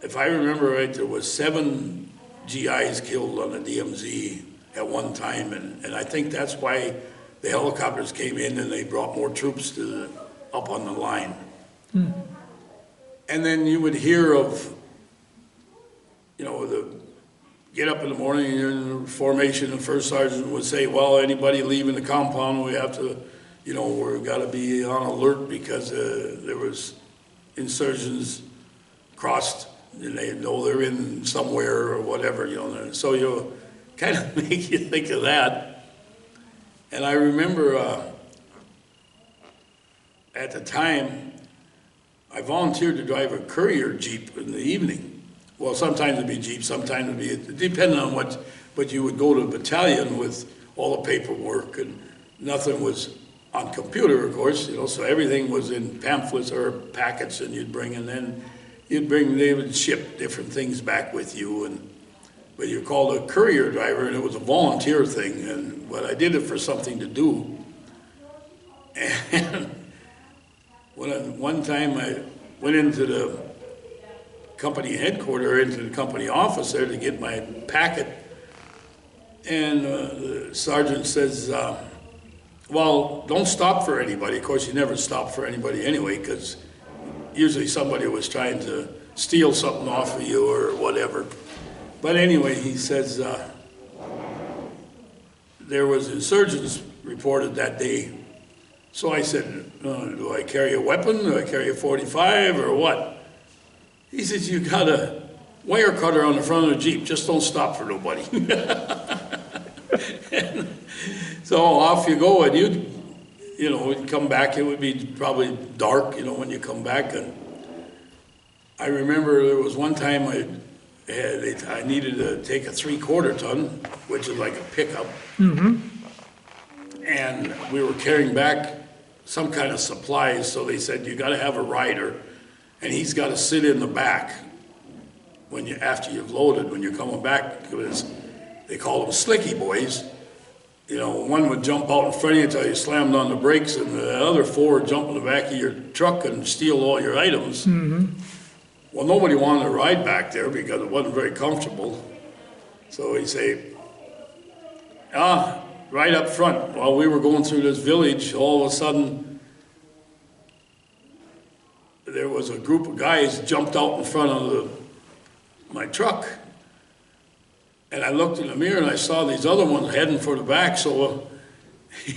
if I remember right, there was 7 GIs killed on the DMZ at one time, and I think that's why the helicopters came in and they brought more troops up on the line. And then you would hear of, get up in the morning, you're in the formation, and first sergeant would say, well, anybody leaving the compound, we have to, we've got to be on alert because there was insurgents crossed, and they know they're in somewhere or whatever, So you kind of make you think of that. And I remember at the time, I volunteered to drive a courier Jeep in the evening. Well, sometimes it'd be Jeep, sometimes it'd be, depending on what, but you would go to a battalion with all the paperwork, and nothing was on computer, of course, so everything was in pamphlets or packets, and you'd bring, and then they would ship different things back with you, but you're called a courier driver, and it was a volunteer thing, but I did it for something to do. And one time I went into the company headquarters, into the company office there to get my packet, and the sergeant says, well, don't stop for anybody. Of course, you never stop for anybody anyway, because usually somebody was trying to steal something off of you or whatever. But anyway, he says, there was insurgents reported that day. So I said, do I carry a weapon? Do I carry a 45 or what? He says, you got a wire cutter on the front of the Jeep, just don't stop for nobody. So off you go, and you'd come back, it would be probably dark, when you come back. And I remember there was one time I needed to take a 3/4 ton, which is like a pickup. And we were carrying back some kind of supplies, so they said, you gotta have a rider, and he's gotta sit in the back after you've loaded, when you're coming back, because they call them slicky boys. One would jump out in front of you until you slammed on the brakes, and the other 4 would jump in the back of your truck and steal all your items. Well, nobody wanted to ride back there because it wasn't very comfortable. So he'd say, right up front, while we were going through this village, all of a sudden, there was a group of guys jumped out in front of my truck. And I looked in the mirror and I saw these other ones heading for the back, so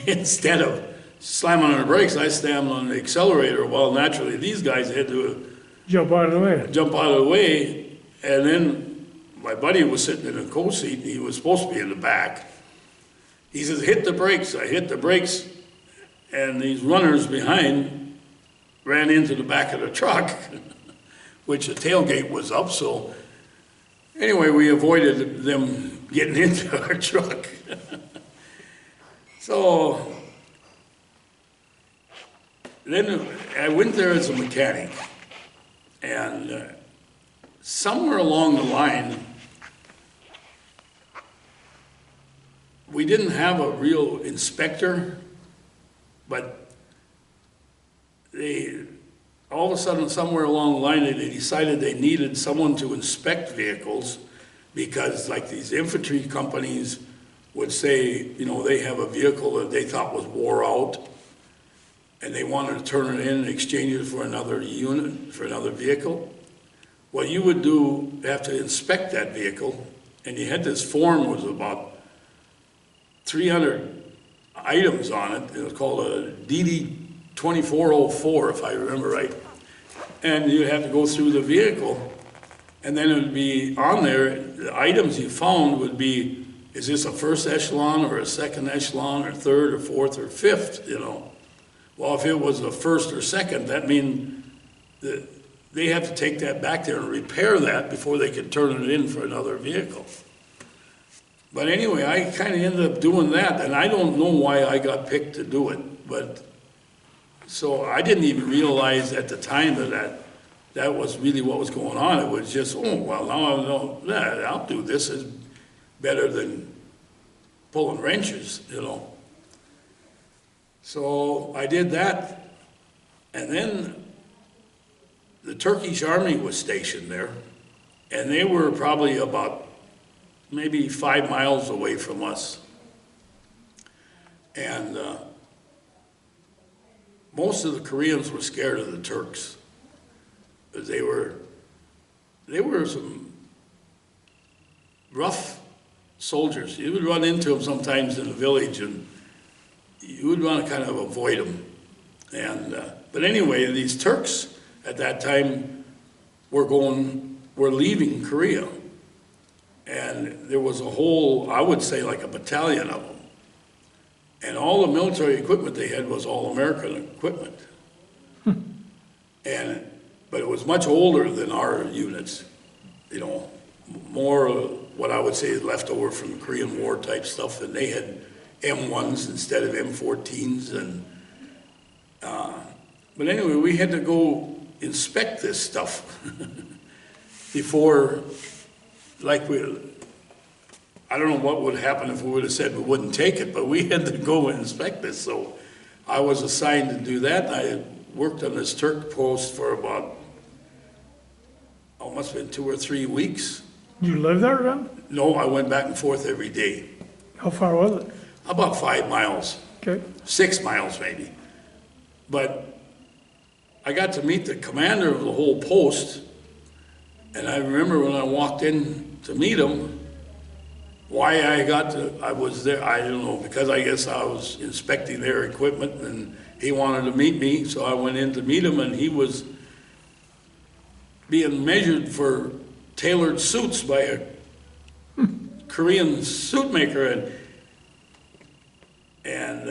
instead of slamming on the brakes, I slammed on the accelerator. Well, naturally, these guys had to Jump out of the way, and then my buddy was sitting in the co-seat, and he was supposed to be in the back. He says, hit the brakes. I hit the brakes, and these runners behind ran into the back of the truck, which the tailgate was up, so anyway, we avoided them getting into our truck. So then I went there as a mechanic, and somewhere along the line, we didn't have a real inspector, but all of a sudden, somewhere along the line, they decided they needed someone to inspect vehicles, because like these infantry companies would say, they have a vehicle that they thought was wore out, and they wanted to turn it in and exchange it for another unit, for another vehicle. What you would have to inspect that vehicle, and you had this form, was about 300 items on it. It was called a DD 2404, if I remember right. And you'd have to go through the vehicle, and then it would be on there, the items you found would be, is this a first echelon or a second echelon or third or fourth or fifth, Well, if it was a first or second, that means that they have to take that back there and repair that before they could turn it in for another vehicle. But anyway, I kind of ended up doing that, and I don't know why I got picked to do it, but so I didn't even realize at the time that was really what was going on. It was just, well, now I know that I'll do this. Is better than pulling wrenches, So I did that, and then the Turkish army was stationed there, and they were probably about maybe 5 miles away from us. And most of the Koreans were scared of the Turks, because they were some rough soldiers. You would run into them sometimes in the village, and you would want to kind of avoid them. And but anyway, these Turks at that time were leaving Korea, and there was a whole, I would say, like a battalion of them, and all the military equipment they had was all American equipment. But it was much older than our units, you know, more what I would say is left over from the Korean War type stuff, and they had M1s instead of M14s, and but anyway, we had to go inspect this stuff before, like I don't know what would happen if we would have said we wouldn't take it, but we had to go and inspect this. So I was assigned to do that. I worked on this Turk post for about, must have been 2 or 3 weeks. You live there then? No, I went back and forth every day. How far was it? About 5 miles. Okay. 6 miles maybe. But I got to meet the commander of the whole post, and I remember when I walked in to meet him, why I was there, I don't know, because I guess I was inspecting their equipment and he wanted to meet me, so I went in to meet him, and he was being measured for tailored suits by a Korean suit maker, and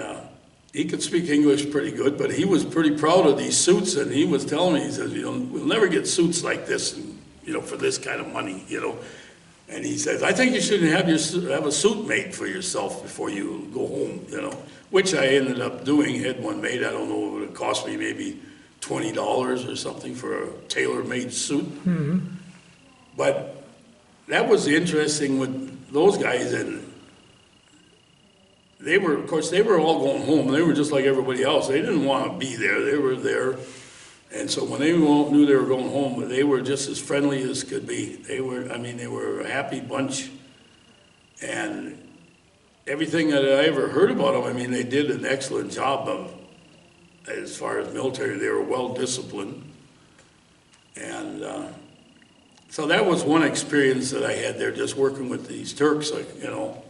he could speak English pretty good, but he was pretty proud of these suits, and he was telling me, he says, you know, we'll never get suits like this, and, you know, for this kind of money, you know. And he says, I think you should have a suit made for yourself before you go home, you know, which I ended up doing, had one made. I don't know, it would have cost me maybe $20 or something for a tailor-made suit. Mm-hmm. But that was interesting with those guys, and they were, of course, they were all going home. They were just like everybody else. They didn't want to be there. They were there. And so when they knew they were going home, they were just as friendly as could be. They were a happy bunch. And everything that I ever heard about them, I mean, they did an excellent job of, as far as military, they were well disciplined. And so that was one experience that I had there, just working with these Turks, like, you know,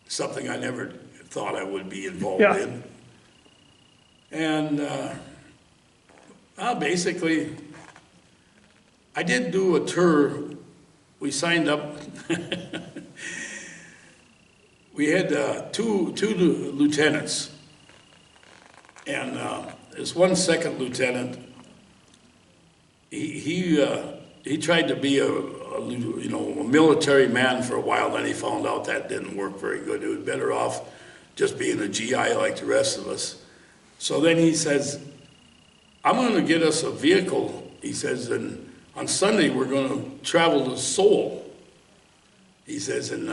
something I never thought I would be involved in. And basically, I did do a tour. We signed up. We had two lieutenants, and this one second lieutenant. He tried to be a military man for a while. Then he found out that didn't work very good. It was better off just being a GI like the rest of us. So then he says, I'm going to get us a vehicle, he says, and on Sunday we're going to travel to Seoul. He says, and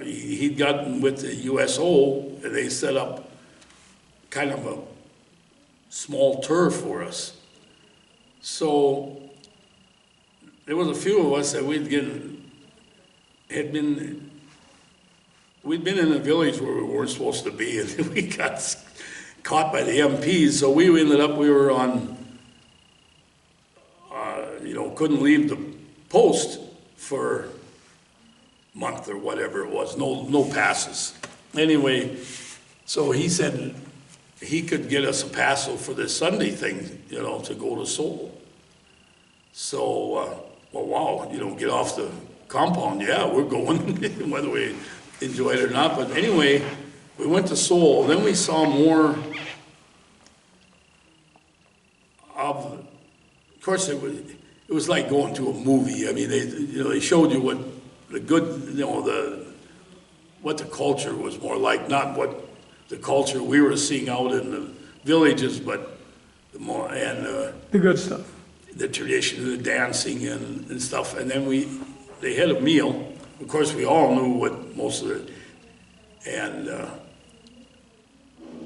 he'd gotten with the USO, and they set up kind of a small tour for us. So there was a few of us that we'd been in a village where we weren't supposed to be, and we got caught by the MPs, so we were on, couldn't leave the post for a month or whatever it was, no passes. Anyway, so he said he could get us a pass for this Sunday thing, to go to Seoul. So, well, wow, get off the compound, yeah, we're going, whether we enjoy it or not. But anyway, we went to Seoul. Then we saw more of course, it was like going to a movie. I mean, they showed you what the good, what the culture was more like, not what the culture we were seeing out in the villages, but the good stuff. The tradition of the dancing and stuff. And then they had a meal. Of course, we all knew what most of it, and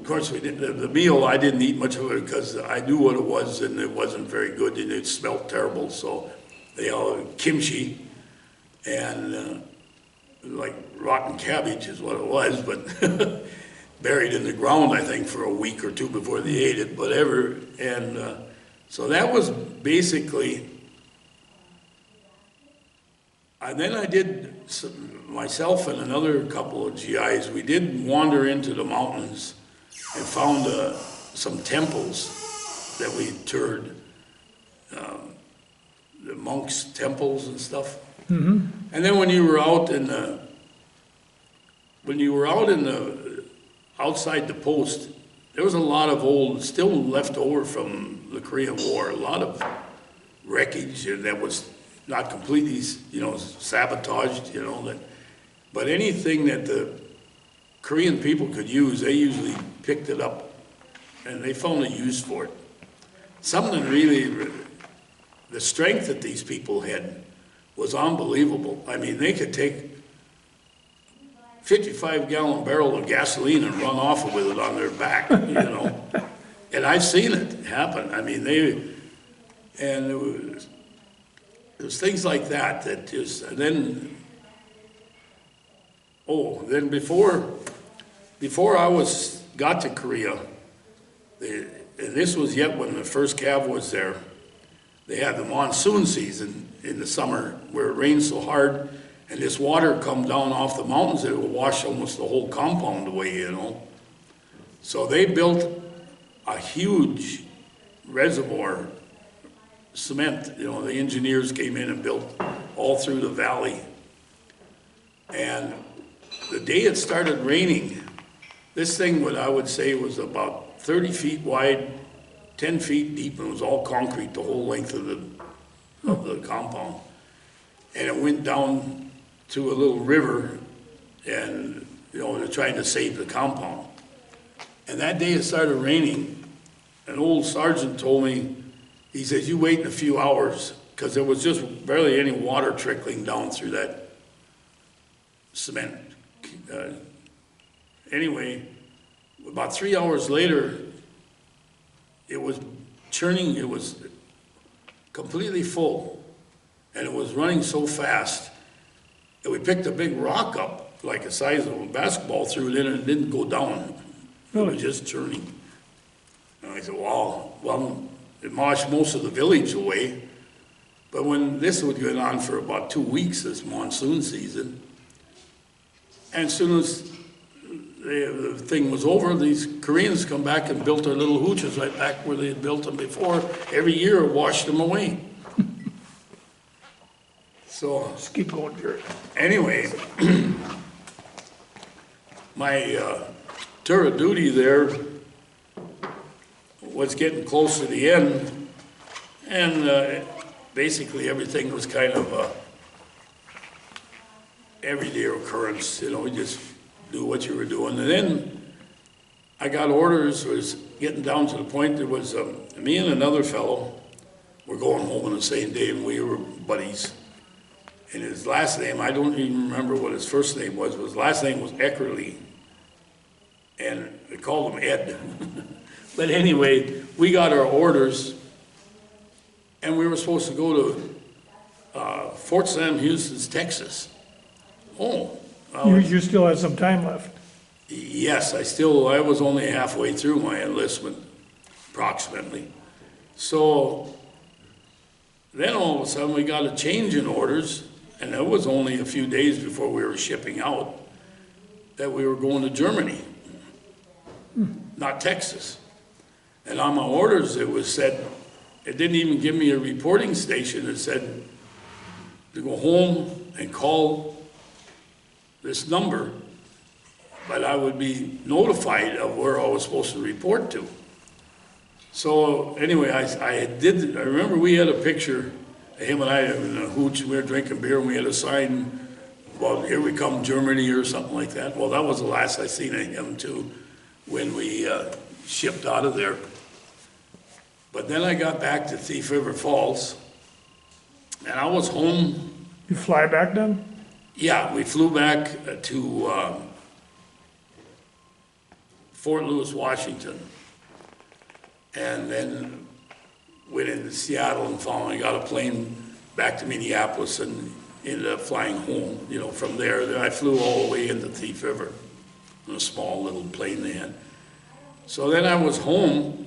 course, we did, the meal, I didn't eat much of it because I knew what it was and it wasn't very good and it smelled terrible. So they all kimchi and like rotten cabbage is what it was, but buried in the ground, I think, for a week or two before they ate it, whatever. And so that was basically, and then I did, myself and another couple of GIs, we did wander into the mountains and found some temples that we toured, the monks' temples and stuff. And then when you were out in the, outside the post, there was a lot of old, still left over from the Korean War, a lot of wreckage that was not completely, sabotaged, but anything that the Korean people could use, they usually picked it up and they found a use for it. Something really, the strength that these people had was unbelievable. I mean, they could take 55-gallon barrel of gasoline and run off with it on their back, And I've seen it happen. I mean, and it was things like that just, and then, then before I got to Korea, and this was yet when the first Cav was there, they had the monsoon season in the summer where it rained so hard and this water come down off the mountains, it would wash almost the whole compound away, So they built a huge reservoir, cement, the engineers came in and built all through the valley. And the day it started raining, this thing, what I would say was about 30 feet wide, 10 feet deep, and it was all concrete the whole length of the compound. And it went down to a little river and, they're trying to save the compound. And that day it started raining. An old sergeant told me, he says, you wait in a few hours, because there was just barely any water trickling down through that cement. Anyway, about 3 hours later, it was churning, it was completely full, and it was running so fast that we picked a big rock up, like the size of a basketball, threw it in, and it didn't go down. It was just churning. And I said, wow, well, it washed most of the village away, but when this would go on for about 2 weeks, this monsoon season, and as soon as the thing was over, these Koreans come back and built their little hooches right back where they had built them before. Every year it washed them away. So, Just keep going, Jerry. anyway, my tour of duty there was getting close to the end, and basically everything was kind of a everyday occurrence, you just do what you were doing. And then I got orders, was getting down to the point, there was me and another fellow were going home on the same day, and we were buddies. And his last name, I don't even remember what his first name was, but his last name was Eckerly. And they called him Ed. But anyway, we got our orders, and we were supposed to go to Fort Sam Houston, Texas. Oh. You still have some time left. Yes, I was only halfway through my enlistment, approximately. So then all of a sudden we got a change in orders, and it was only a few days before we were shipping out, that we were going to Germany, not Texas. And on my orders it was said, it didn't even give me a reporting station, it said to go home and call this number, but I would be notified of where I was supposed to report to. So anyway, I remember we had a picture, him and I in a hooch, we were drinking beer, and we had a sign about here we come Germany or something like that. Well, that was the last I seen of him too, when we shipped out of there. But then I got back to Thief River Falls, and I was home. You fly back then? Fort Lewis, Washington. And then went into Seattle and finally got a plane back to Minneapolis and ended up flying home, you know, from there. Then I flew all the way into Thief River in a small little plane they had. So then I was home,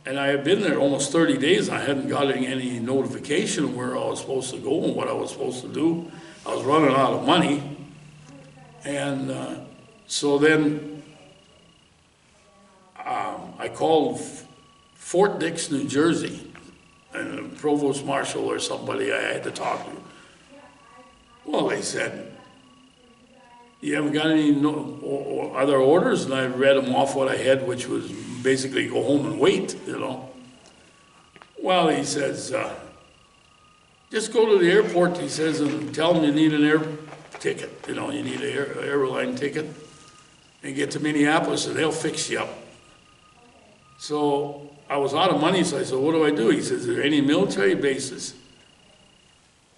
and I had been there almost 30 days. I hadn't gotten any notification of where I was supposed to go and what I was supposed to do. I was running out of money. And so then I called Fort Dix, New Jersey, and the provost marshal or somebody I had to talk to. Well, they said, you haven't got any other orders? And I read them off what I had, which was basically go home and wait, you know. Well, he says, just go to the airport, he says, and tell them you need an air ticket, you know, you need an airline ticket, and get to Minneapolis and they'll fix you up. So I was out of money, so I said, what do I do? He says, are there any military bases?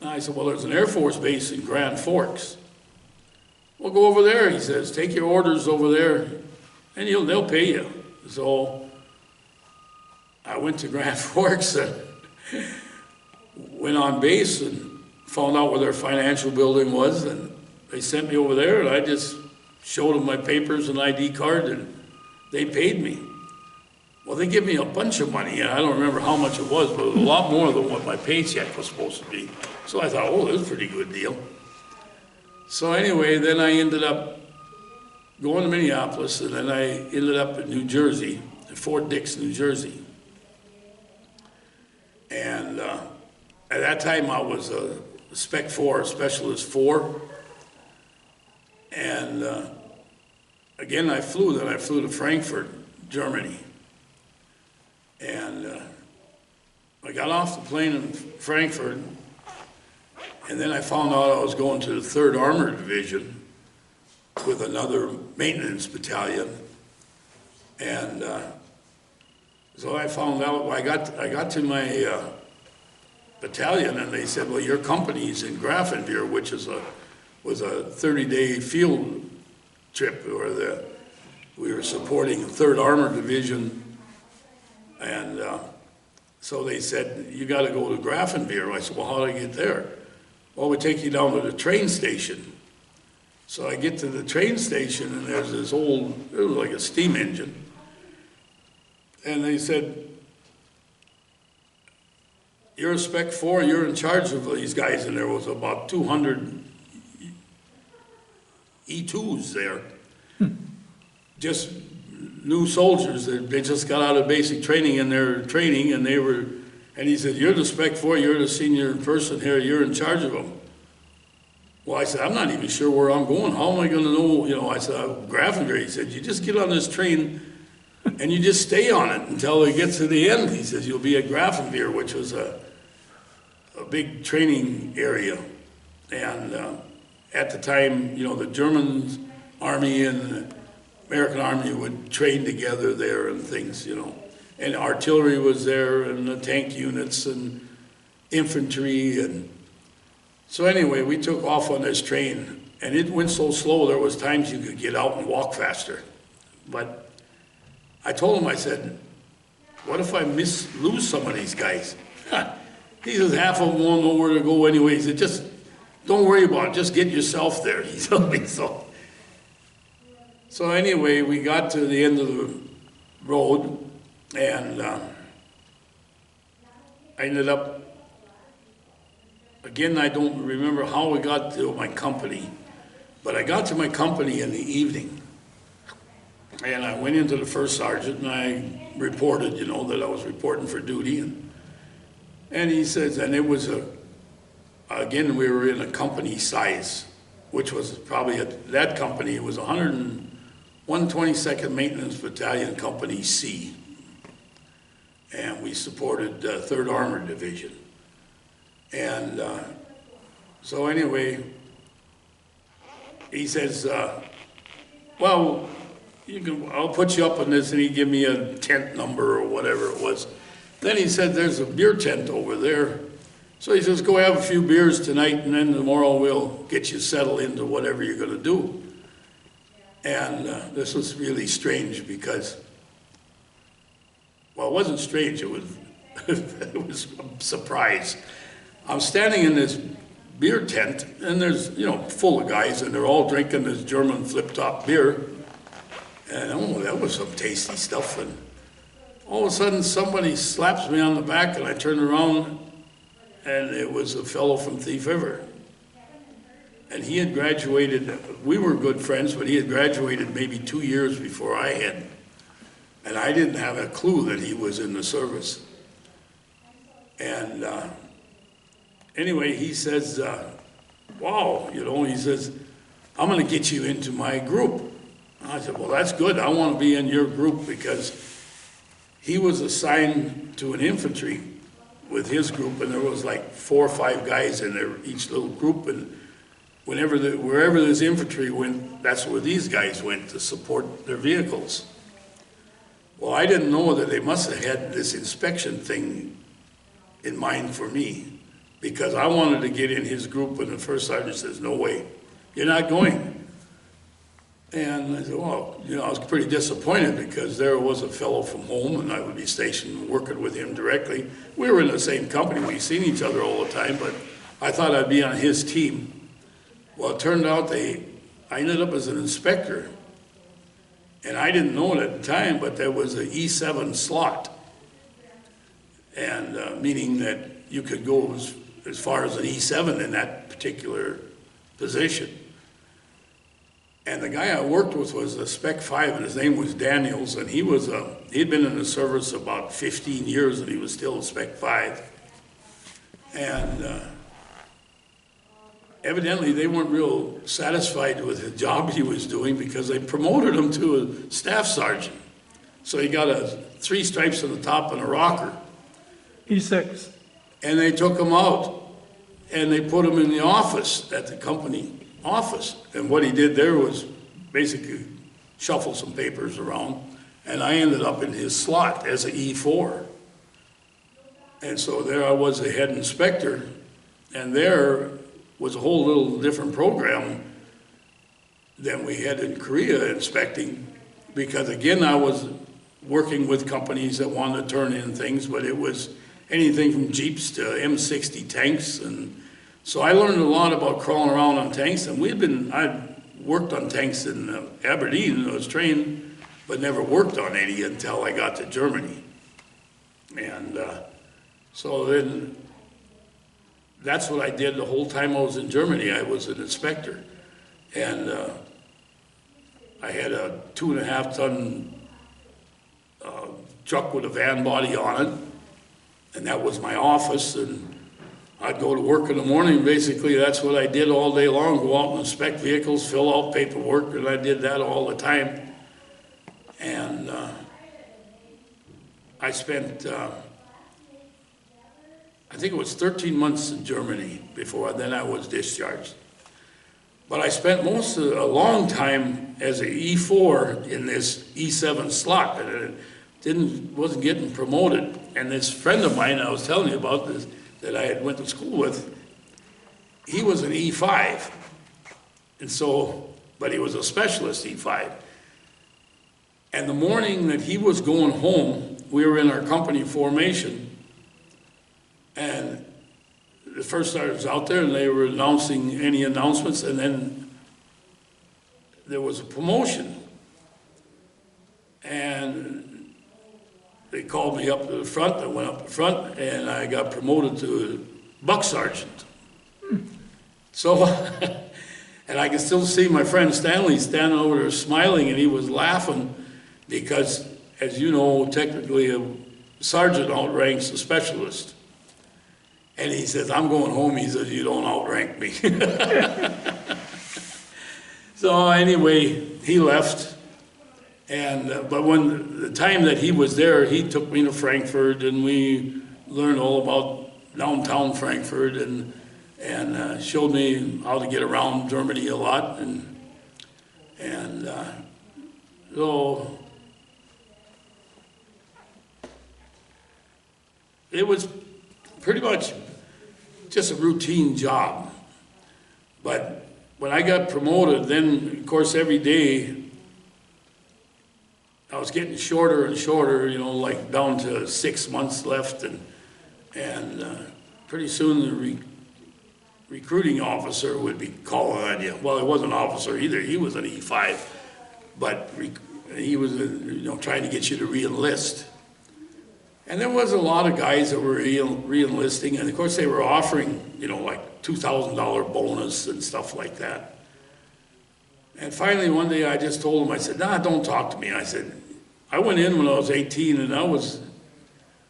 And I said, well, there's an Air Force base in Grand Forks. Well, go over there, he says, take your orders over there, and they'll pay you. So I went to Grand Forks and went on base and found out where their financial building was, and they sent me over there, and I just showed them my papers and ID card, and they paid me. Well, they gave me a bunch of money, and I don't remember how much it was, but it was a lot more than what my paycheck was supposed to be. So I thought, oh, this is a pretty good deal. So anyway, then I ended up going to Minneapolis, and then I ended up in New Jersey, at Fort Dix, New Jersey. And at that time, I was a Spec 4, a Specialist 4. And again, I flew to Frankfurt, Germany. And I got off the plane in Frankfurt, and then I found out I was going to the 3rd Armored Division with another maintenance battalion. And so I found out, I got to my battalion, and they said, well, your company's in Grafenwehr, which was a 30-day field trip where we were supporting the 3rd Armored Division. And so they said, you got to go to Grafenwehr. I said, well, how do I get there? Well, we take you down to the train station. So I get to the train station, and there's this old, it was like a steam engine. And they said, you're a Spec 4, you're in charge of these guys. And there was about 200 E2s there. Just new soldiers that they just got out of basic training, and they're training, and he said, you're the Spec 4, you're the senior person here, you're in charge of them. Well, I said, I'm not even sure where I'm going. How am I going to know? You know, I said, Grafenwehr. He said, you just get on this train and you just stay on it until it gets to the end. He says, you'll be at Grafenwehr, which was a big training area. And at the time, you know, the German army and the American army would train together there and things, you know. And artillery was there, and the tank units and infantry. And so anyway, we took off on this train, and it went so slow there was times you could get out and walk faster. But I told him, I said, what if I lose some of these guys? He says, half of them won't know where to go anyway. He said, just don't worry about it, just get yourself there. He told me so. So anyway, we got to the end of the road, and I ended up, again, I don't remember how we got to my company, but I got to my company in the evening. And I went into the first sergeant, and I reported, you know, that I was reporting for duty. And he says, and it was again, we were in a company size, which was probably, that company, it was 122nd Maintenance Battalion, Company C. And we supported 3rd Armored Division. And so anyway, he says, well, I'll put you up on this, and he gave me a tent number or whatever it was. Then he said, there's a beer tent over there. So he says, go have a few beers tonight, and then tomorrow we'll get you settled into whatever you're gonna do. And this was really strange because, well, it wasn't strange, it was, it was a surprise. I'm standing in this beer tent, and there's, you know, full of guys, and they're all drinking this German flip-top beer. And oh, that was some tasty stuff. And all of a sudden, somebody slaps me on the back, and I turn around, and it was a fellow from Thief River. And he had graduated, we were good friends, but he had graduated maybe 2 years before I had. And I didn't have a clue that he was in the service. And anyway, he says, wow, you know, he says, I'm gonna get you into my group. And I said, well, that's good, I wanna be in your group, because he was assigned to an infantry with his group, and there was like 4 or 5 guys in there, each little group, and wherever this infantry went, that's where these guys went to support their vehicles. Well, I didn't know that they must have had this inspection thing in mind for me, because I wanted to get in his group, and the first sergeant says, no way, you're not going. And I said, well, you know, I was pretty disappointed, because there was a fellow from home, and I would be stationed working with him directly. We were in the same company, we'd seen each other all the time, but I thought I'd be on his team. Well, it turned out I ended up as an inspector. And I didn't know it at the time, but there was an E7 slot. And meaning that you could go as far as an E7 in that particular position. And the guy I worked with was a Spec 5, and his name was Daniels, and he'd been in the service about 15 years, and he was still a Spec 5. And evidently they weren't real satisfied with the job he was doing, because they promoted him to a staff sergeant. So he got 3 stripes on the top and a rocker. E6. And they took him out, and they put him in the office, at the company office. And what he did there was basically shuffle some papers around, and I ended up in his slot as an E4. And so there I was, the head inspector, and there was a whole little different program than we had in Korea inspecting, because again, I was working with companies that wanted to turn in things, but it was anything from Jeeps to M60 tanks. And so I learned a lot about crawling around on tanks, and I'd worked on tanks in Aberdeen, I was trained, but never worked on any until I got to Germany. And so then that's what I did the whole time I was in Germany. I was an inspector. And I had a 2.5 ton truck with a van body on it. And that was my office. And I'd go to work in the morning. Basically, that's what I did all day long. Go out and inspect vehicles, fill out paperwork, and I did that all the time. And I spent, I think it was 13 months in Germany before then I was discharged. But I spent a long time as an E4 in this E7 slot, and wasn't getting promoted. And this friend of mine I was telling you about this, that I had went to school with, he was an E5. And so, but he was a specialist E5. And the morning that he was going home, we were in our company formation, and the first sergeant was out there, and they were announcing any announcements, and then there was a promotion. And they called me up to the front. I went up the front, and I got promoted to buck sergeant. So, and I can still see my friend Stanley standing over there smiling, and he was laughing because, as you know, technically a sergeant outranks a specialist. And he says, I'm going home. He says, you don't outrank me. So anyway, he left. And but when the time that he was there, he took me to Frankfurt, and we learned all about downtown Frankfurt, and showed me how to get around Germany a lot, and so it was pretty much just a routine job. But when I got promoted, then of course every day I was getting shorter and shorter, you know, like down to 6 months left, and pretty soon the recruiting officer would be calling on you. Well, he wasn't an officer either, he was an E5, but he was, you know, trying to get you to re-enlist. And there was a lot of guys that were re-enlisting, and of course they were offering, you know, like $2,000 bonus and stuff like that. And finally one day I just told him, I said, nah, don't talk to me. I said, I went in when I was 18 and I was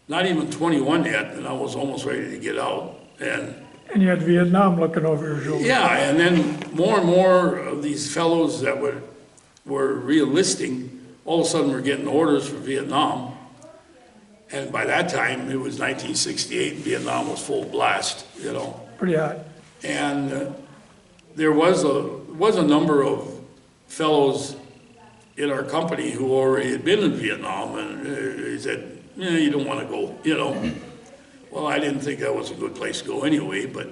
not even 21 yet, and I was almost ready to get out. And you had Vietnam looking over your shoulder. yeah, and then more and more of these fellows that were re-enlisting, all of a sudden were getting orders for Vietnam. And by that time, it was 1968, Vietnam was full blast, you know. Pretty hot. And there was a number of fellows in our company who already had been in Vietnam, and he said, yeah, you don't want to go, you know. Well, I didn't think that was a good place to go anyway, but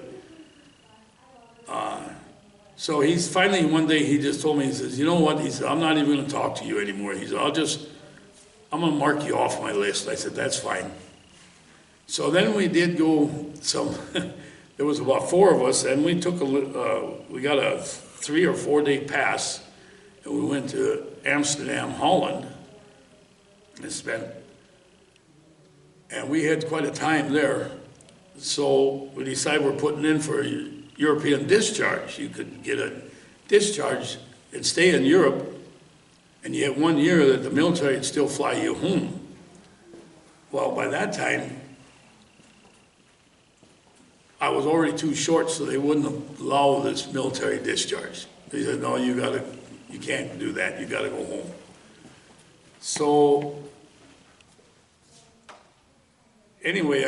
so he's finally, one day he just told me, he says, you know what, he said, I'm not even going to talk to you anymore. He said, I'm going to mark you off my list. I said, that's fine. So then we did go there was about 4 of us, and we took we got a 3 or 4 day pass, and we went to Amsterdam, Holland, and we had quite a time there. So we decided we're putting in for a European discharge. You could get a discharge and stay in Europe, and you have 1 year that the military would still fly you home. Well, by that time, I was already too short, so they wouldn't allow this military discharge. They said, no, you can't do that, you gotta go home. So, anyway,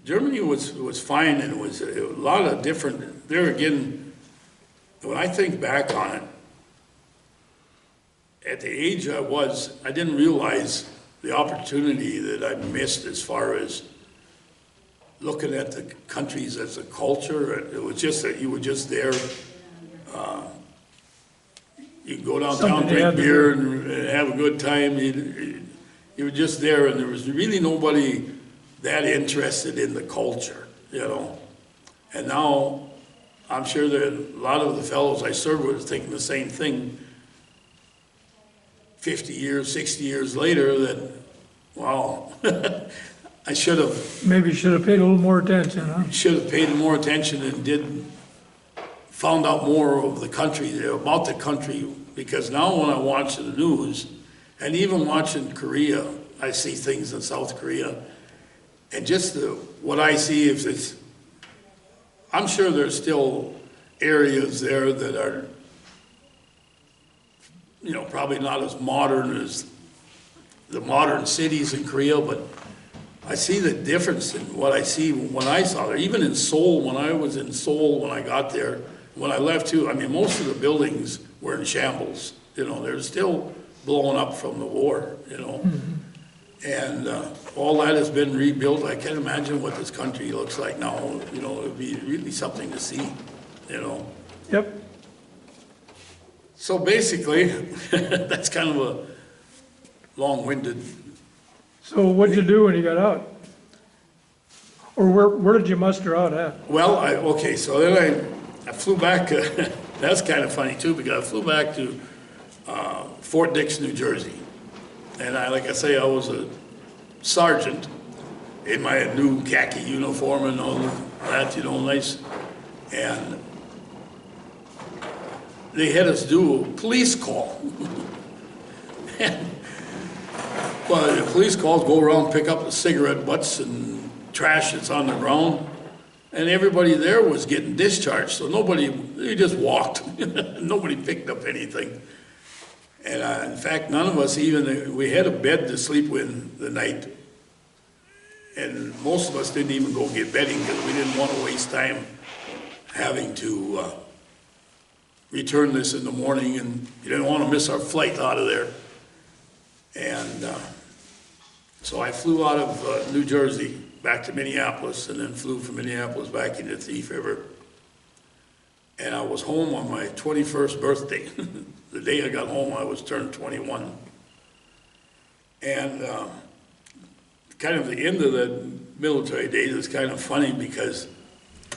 Germany was fine, and it was a lot of different, there again, when I think back on it, at the age I was, I didn't realize the opportunity that I missed as far as looking at the countries as a culture. It was just that you were just there. You could go downtown, drink beer, and have a good time. You were just there, and there was really nobody that interested in the culture, you know. And now, I'm sure that a lot of the fellows I served with are thinking the same thing 50 years, 60 years later, that, wow, I should have. Maybe you should have paid a little more attention, huh? Should have paid more attention and found out more of the country, about the country, because now when I watch the news, and even watching Korea, I see things in South Korea, and just what I see, I'm sure there's still areas there that are, you know, probably not as modern as the modern cities in Korea, but I see the difference in what I see when I saw there. Even in Seoul, when I was in Seoul, when I got there, when I left too, I mean, most of the buildings were in shambles. You know, they're still blowing up from the war, you know. Mm-hmm. And all that has been rebuilt. I can't imagine what this country looks like now. You know, it would be really something to see, you know. Yep. So basically, that's kind of a long-winded. So what'd you do when you got out? Or where did you muster out at? Well, okay, so then I flew back, that's kind of funny too, because I flew back to Fort Dix, New Jersey. And like I say, I was a sergeant in my new khaki uniform and all that, you know, nice. And they had us do a police call. Well, the police calls go around, pick up the cigarette butts and trash that's on the ground, and everybody there was getting discharged, so they just walked. Nobody picked up anything. And in fact, none of us we had a bed to sleep with the night, and most of us didn't even go get bedding because we didn't want to waste time having to return this in the morning, and you didn't want to miss our flight out of there. And so I flew out of New Jersey back to Minneapolis, and then flew from Minneapolis back into Thief River. And I was home on my 21st birthday. The day I got home, I was turned 21. And kind of the end of the military days is kind of funny because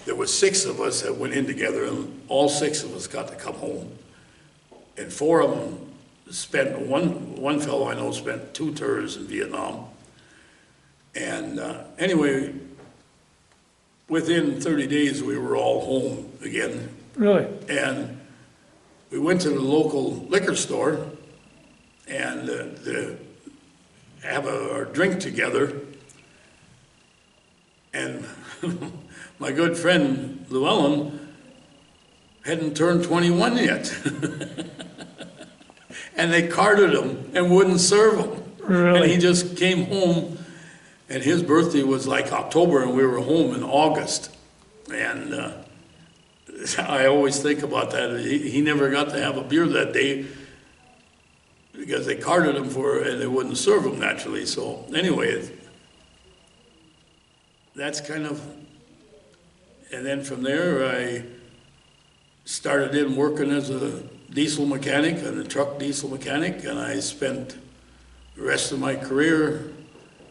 there was 6 of us that went in together, and all 6 of us got to come home. And 4 of them spent, one fellow I know spent 2 tours in Vietnam. And anyway, within 30 days, we were all home again. Really? And we went to the local liquor store and to have a drink together. And my good friend Llewellyn hadn't turned 21 yet. And they carded him and wouldn't serve him. Really? And he just came home, and his birthday was like October, and we were home in August. And I always think about that. He never got to have a beer that day because they carded him for it and they wouldn't serve him naturally. So anyway, that's kind of, and then from there I started in working as a diesel mechanic and a truck diesel mechanic, and I spent the rest of my career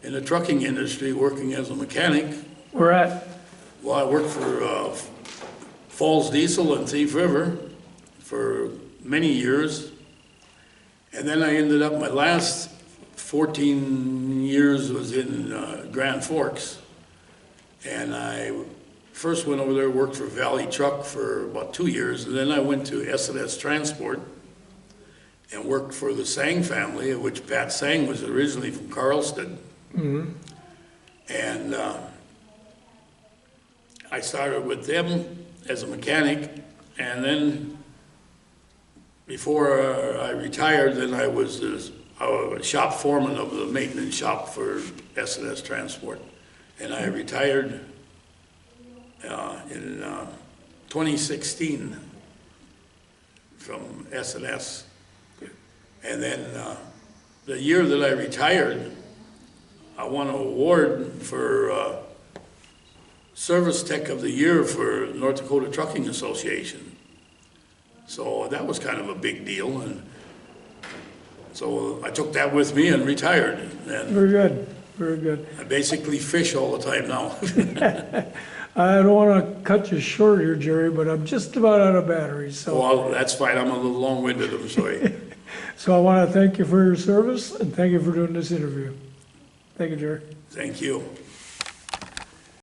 in the trucking industry working as a mechanic. Where at? Well, I worked for Falls Diesel in Thief River for many years. And then I ended up, my last 14 years was in Grand Forks. And I first went over there, worked for Valley Truck for about 2 years. And then I went to S&S Transport and worked for the Sang family, of which Pat Sang was originally from Carlston. Mm-hmm. And I started with them as a mechanic, and then before I retired, then I was a shop foreman of the maintenance shop for S&S Transport. And I retired in 2016 from S&S. And then the year that I retired, I won an award for Service Tech of the Year for North Dakota Trucking Association. So that was kind of a big deal, and so I took that with me and retired. And Very good, very good. I basically fish all the time now. I don't want to cut you short here, Jerry, but I'm just about out of batteries, so. Well, that's fine, I'm a little long-winded, I'm sorry. So I want to thank you for your service and thank you for doing this interview. Thank you, Jerry. Thank you.